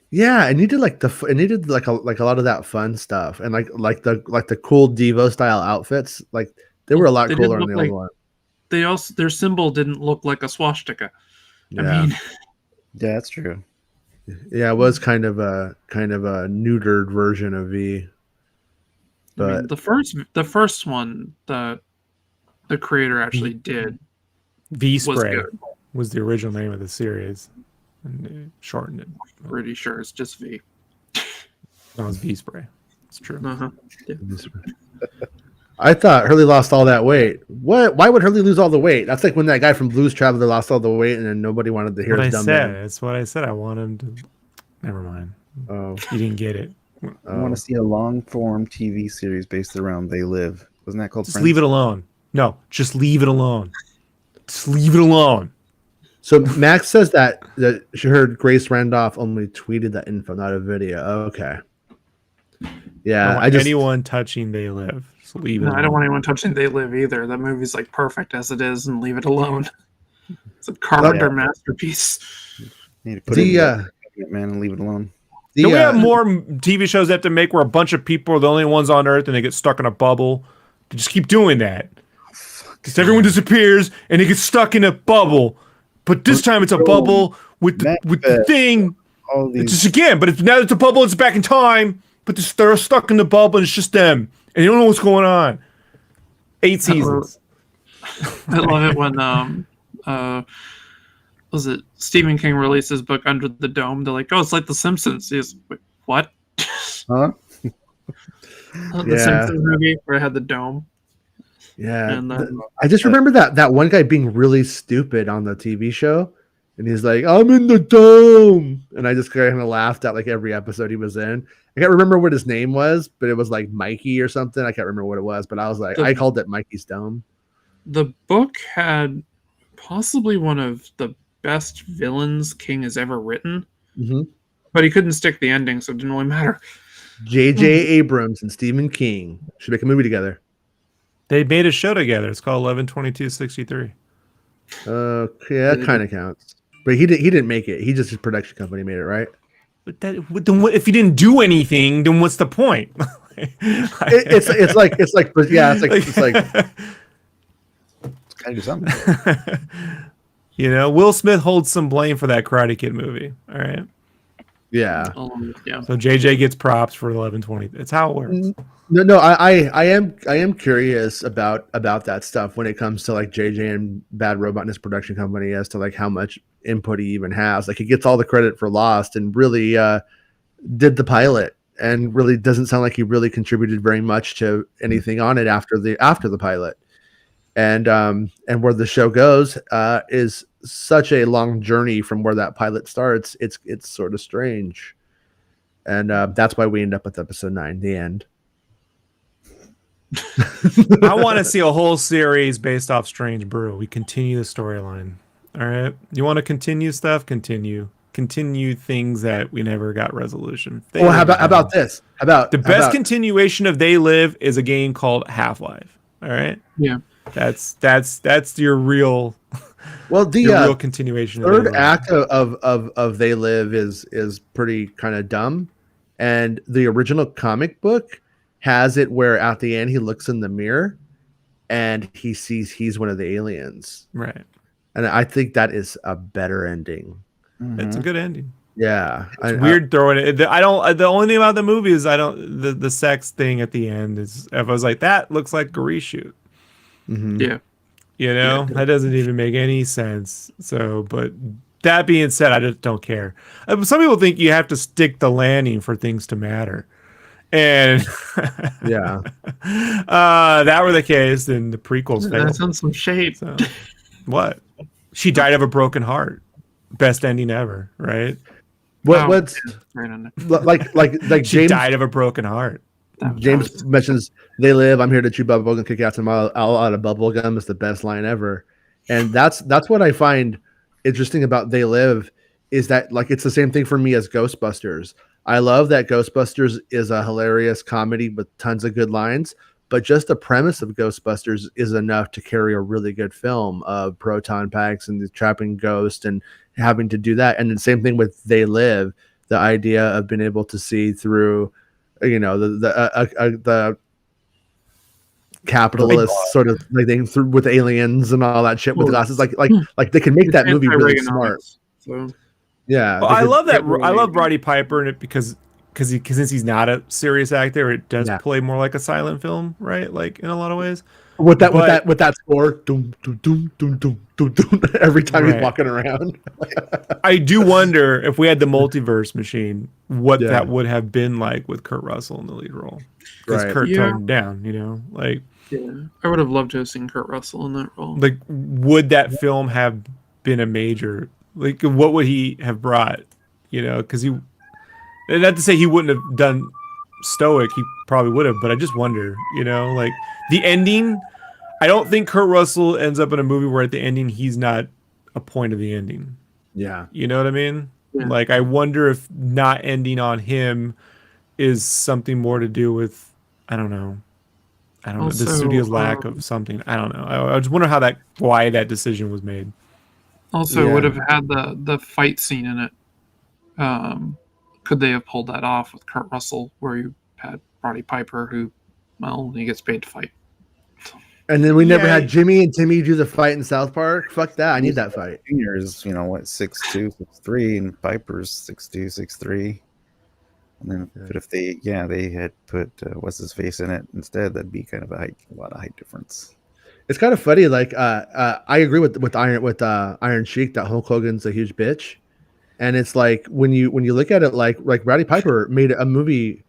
Yeah, and you did like a lot of that fun stuff, and like the cool Devo style outfits. Like they were a lot cooler on the old one. They also, their symbol didn't look like a swastika. Yeah. I mean, yeah, that's true. Yeah, it was kind of a neutered version of V. But I mean, the first one the creator actually did V Spray was the original name of the series, and they shortened it. Pretty sure it's just V. No, it's V Spray. It's true. Yeah. I thought Hurley lost all that weight. What? Why would Hurley lose all the weight? That's like when that guy from Blues Traveler lost all the weight, and then nobody wanted to hear his dumb man. That's what I said. I want him to. Never mind. Oh, you didn't get it. I want to see a long-form TV series based around They Live. Wasn't that called? Just leave it alone. No, just leave it alone. Just leave it alone. So Max says that she heard Grace Randolph only tweeted that info, not a video. Okay. Yeah, anyone touching They Live. So leave it alone. I don't want anyone touching They Live either. That movie's like perfect as it is, and leave it alone. It's a Carpenter masterpiece. Need to put it man and leave it alone. Do we have more TV shows they have to make where a bunch of people are the only ones on Earth and they get stuck in a bubble? They just keep doing that. Because everyone disappears and they get stuck in a bubble. But this time it's a bubble with the thing. It's just again, but now it's a bubble, it's back in time. But they're stuck in the bubble and it's just them. And you don't know what's going on. 8 seasons. I love it when was it Stephen King released his book Under the Dome? They're like, oh, it's like The Simpsons. He's like, what? Huh? The Simpsons movie where it had the dome. Yeah, and I just remember that one guy being really stupid on the TV show, and he's like, "I'm in the dome," and I just kind of laughed at like every episode he was in. I can't remember what his name was, but it was like Mikey or something. I can't remember what it was, but I was like, I called it Mikey's Dome. The book had possibly one of the best villains King has ever written, but he couldn't stick the ending, so it didn't really matter. J.J. Abrams and Stephen King should make a movie together. They made a show together. It's called 11/22/63. Okay, that kind of counts. But he didn't make it. His production company made it, right? But if he didn't do anything, then what's the point? it's like gotta do something. You know, Will Smith holds some blame for that Karate Kid movie. All right. Yeah. So JJ gets props for 11/20. That's how it works. No, I am curious about that stuff when it comes to like JJ and Bad Robot and his production company as to like how much input he even has. Like he gets all the credit for Lost and really did the pilot and really doesn't sound like he really contributed very much to anything on it after the pilot. And where the show goes is such a long journey from where that pilot starts. It's sort of strange, and that's why we end up with episode 9, the end. I want to see a whole series based off Strange Brew. We continue the storyline. All right. You want to continue stuff? Continue things that we never got resolution. Well, how about this? The best continuation of They Live is a game called Half-Life. All right. Yeah. That's your real. Well, the real continuation. Third act of They Live is pretty kind of dumb, and the original comic book has it where at the end he looks in the mirror and he sees he's one of the aliens. Right. And I think that is a better ending. It's a good ending. Yeah. It's weird throwing it. The only thing about the movie is the sex thing at the end is, if I was like, that looks like a reshoot. Mm-hmm. Yeah. You know, that doesn't even make any sense. So, but that being said, I just don't care. Some people think you have to stick the landing for things to matter. And yeah, that were the case, then the prequels failed. That's on some shade. So, what? She died of a broken heart. Best ending ever, right? What's right on like she James died of a broken heart. James mentions They Live. I'm here to chew bubble gum, kick out out of bubble gum is the best line ever, and that's what I find interesting about They Live is that like it's the same thing for me as Ghostbusters. I love that Ghostbusters is a hilarious comedy with tons of good lines, but just the premise of Ghostbusters is enough to carry a really good film of proton packs and the trapping ghost and having to do that. And the same thing with They Live, the idea of being able to see through, you know, the capitalist sort of like thing through with aliens and all that shit with glasses. Like they can make that movie really smart. So. Yeah, well, I love that. I love Roddy Piper in it because since he's not a serious actor, it does play more like a silent film, right? Like in a lot of ways. With that score, doom, doom, doom, doom, doom, doom, doom, every time he's walking around. I do wonder if we had the multiverse machine, what that would have been like with Kurt Russell in the lead role. Because Kurt toned down, you know, like. Yeah, I would have loved to have seen Kurt Russell in that role. Like, would that film have been a major? Like, what would he have brought? You know, because he, and not to say he wouldn't have done Stoic, he probably would have, but I just wonder, you know, like the ending. I don't think Kurt Russell ends up in a movie where at the ending he's not a point of the ending. Yeah, you know what I mean? Yeah. Like, I wonder if not ending on him is something more to do with, I don't know, the studio's lack of something. I don't know. I just wonder why that decision was made. Also, would have had the fight scene in it. Could they have pulled that off with Kurt Russell, where you had Roddy Piper, who, well, he gets paid to fight. And then we never had Jimmy and Timmy do the fight in South Park. Fuck that! I need that fight. Junior is 6'2", 6'3", and Piper's 6'2", 6'3". And then, but if they had put what's his face in it instead, that'd be kind of a lot of height difference. It's kind of funny. Like, I agree with Iron Sheik that Hulk Hogan's a huge bitch, and it's like when you look at it, like Roddy Piper made a movie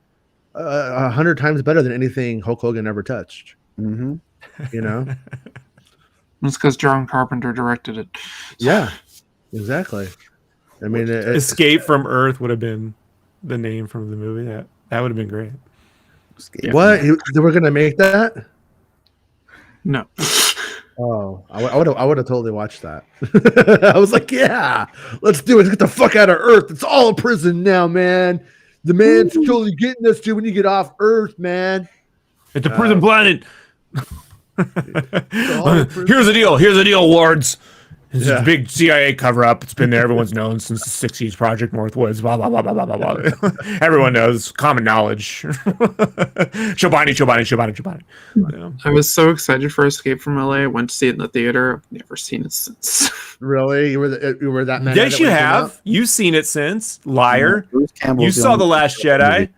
100 times better than anything Hulk Hogan ever touched. Mm-hmm. You know, it's because John Carpenter directed it. Yeah, exactly. I mean, Escape from Earth would have been the name from the movie. That would have been great. What? They were gonna make that? No. Oh, I would have totally watched that. I was like, yeah, let's do it. Let's get the fuck out of Earth. It's all a prison now, man. The man's totally getting us to when you get off Earth, man. It's a prison planet. Here's the deal, wards. This is a big CIA cover-up. It's been there. Everyone's known since the 60s, Project Northwoods, blah, blah, blah, blah, blah, blah, blah. Everyone knows. Common knowledge. Chobani. Yeah. I was so excited for Escape from LA. I went to see it in the theater. I've never seen it since. Really? You were that mad? Yes, you have. You've seen it since. Liar. You saw The Last Jedi.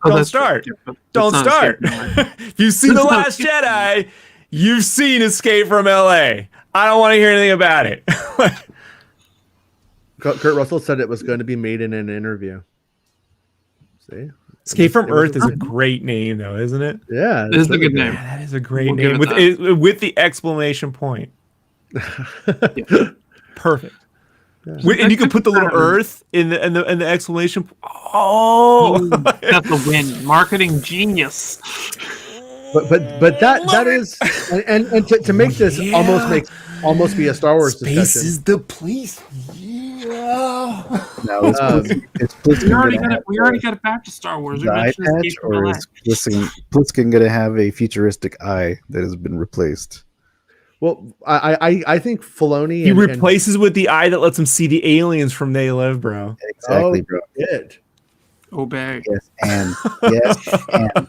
Don't start. Don't start. If you've seen The Last Jedi, you've seen Escape from LA. I don't want to hear anything about it. Kurt Russell said it was going to be made in an interview. See? Escape from Earth is a great name, though, isn't it? Yeah. It is a good name. Yeah, that is a great name. With the exclamation point. Perfect. Yeah. And you can put the little Earth in the exclamation. Oh, that's a win. Marketing genius. but that is and to make this almost be a Star Wars Space discussion. is the place. Yeah. Now, is We already gonna got it back to Star Wars. We the eye mentioned patch, Escape from or LA. is Pliskin going to have a futuristic eye that has been replaced? Well, I think Filoni He replaces with the eye that lets him see the aliens from They Live, bro. Exactly, bro. It. Obey. Yes, and yes, and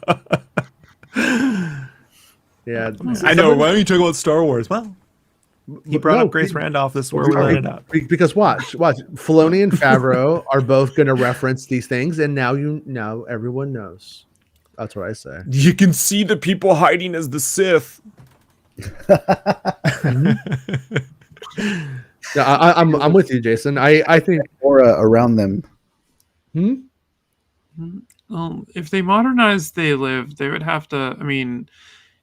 Yeah, I know. Why don't you talk about Star Wars? Well, he brought up Grace Randolph. This is where we landed up. Because watch. Filoni and Favreau are both going to reference these things, and now everyone knows. That's what I say. You can see the people hiding as the Sith. Yeah, I'm with you, Jason. I think aura around them. If they modernize They Live, they would have to. I mean,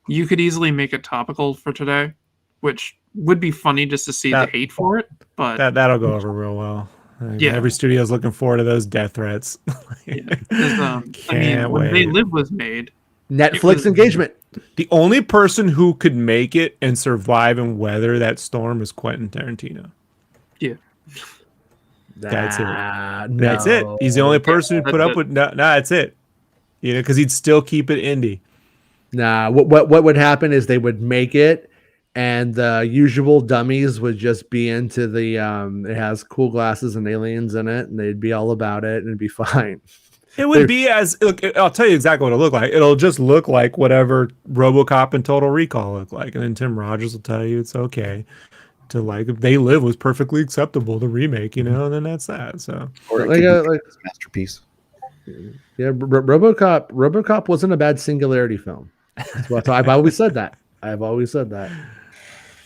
you could easily make it topical for today, which would be funny just to see the hate for it. But that'll go over real well. Yeah, every studio's looking forward to those death threats. I mean, when They Live was made, Netflix engagement. The only person who could make it and survive and weather that storm is Quentin Tarantino. Yeah. That's it. That's it. He's the only person who put up with that's it. You know, because he'd still keep it indie. Nah, what would happen is they would make it, and the usual dummies would just be into the it has cool glasses and aliens in it, and they'd be all about it, and it'd be fine. It would be look, I'll tell you exactly what it'll look like. It'll just look like whatever RoboCop and Total Recall look like, and then Tim Rogers will tell you it's okay to like if They Live was perfectly acceptable, the remake, you know, and then that's that. So or like a masterpiece. Yeah, RoboCop wasn't a bad Singularity film. That's I've always said that.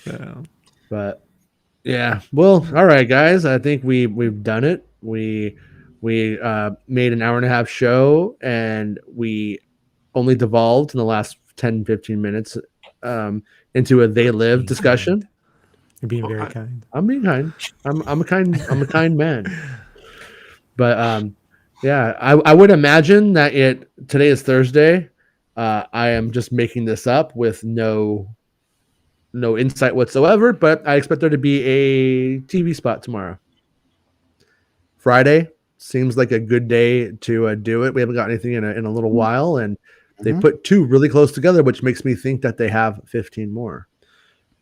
Yeah. But yeah, well, all right, guys. I think we've done it. We made an hour and a half show, and we only devolved in the last 10-15 minutes into a They Live discussion. You're being very kind. I'm being kind. I'm a kind man. But yeah, I would imagine that today is Thursday. I am just making this up with no insight whatsoever, but I expect there to be a TV spot tomorrow. Friday seems like a good day to do it. We haven't got anything in a little while, and they put two really close together, which makes me think that they have 15 more.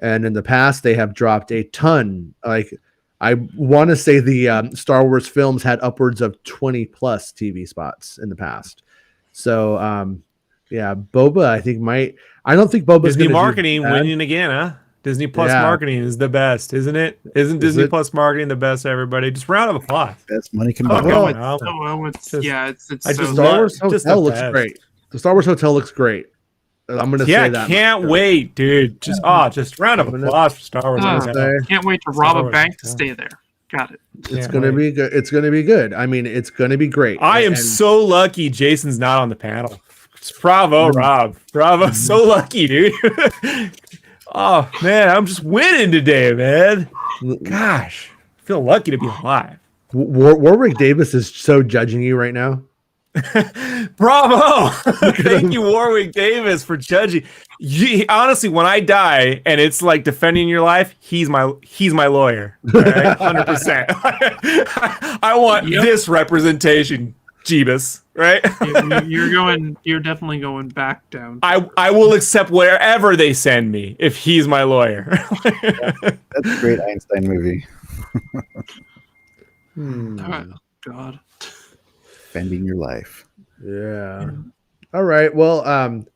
And in the past, they have dropped a ton. Like, I want to say the Star Wars films had upwards of 20 plus TV spots in the past. So, yeah, Boba, I think I don't think Boba's Disney marketing winning again, huh? Disney Plus marketing is the best, isn't it? Isn't Disney Plus marketing the best, everybody? Just round of applause. Best money can buy. Star Wars Hotel looks great. The Star Wars Hotel looks great. I'm going to say that. Can't wait, dude. Just round of applause for Star Wars. Can't wait to rob a bank to stay there. Got it. It's going to be good. It's going to be good. I mean, it's going to be great. I am so lucky Jason's not on the panel. Bravo, Rob. Bravo. So lucky, dude. Oh, man, I'm just winning today, man. Gosh, I feel lucky to be alive. Warwick Davis is so judging you right now. Bravo. Thank you, Warwick Davis, for judging. Honestly, when I die and it's like defending your life, he's my lawyer. All right? 100%. I want this representation, Jeebus, right? You're definitely going back down. I will accept wherever they send me if he's my lawyer. That's a great Einstein movie. Oh, God. Defending your life. Yeah. All right. Well,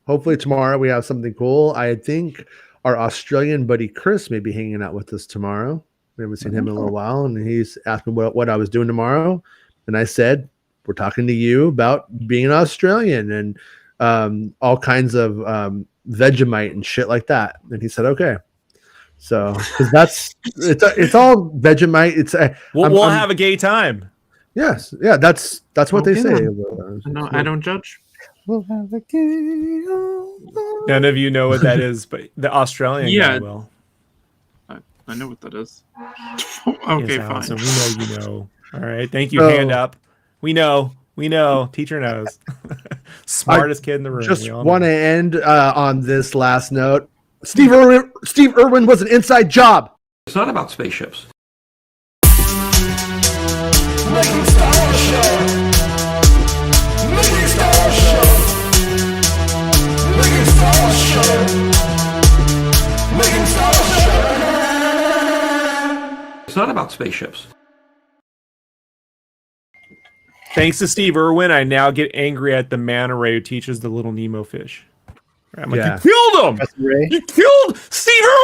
hopefully tomorrow we have something cool. I think our Australian buddy Chris may be hanging out with us tomorrow. We haven't seen him in a little while, and he's asked me what I was doing tomorrow, and I said, we're talking to you about being an Australian and all kinds of Vegemite and shit like that. And he said, okay. So, because it's all Vegemite. We'll have a gay time. Yes. Yeah. That's what they say. No, I don't judge. We'll have a gay. None of you know what that is, but the Australian guy will. I know what that is. Okay, yes, fine. So we know you know. All right. Thank you. Hand up. We know. Teacher knows. Smartest kid in the room. Just want to end on this last note. Steve Irwin was an inside job. It's not about spaceships. Making Star Wars Show. Making Star Wars Show. Making Star Wars Show. Making Star Wars Show. It's not about spaceships. Thanks to Steve Irwin, I now get angry at the manta ray who teaches the little Nemo fish. I'm like, Yeah. you killed him! Professor Ray? You killed Steve Irwin!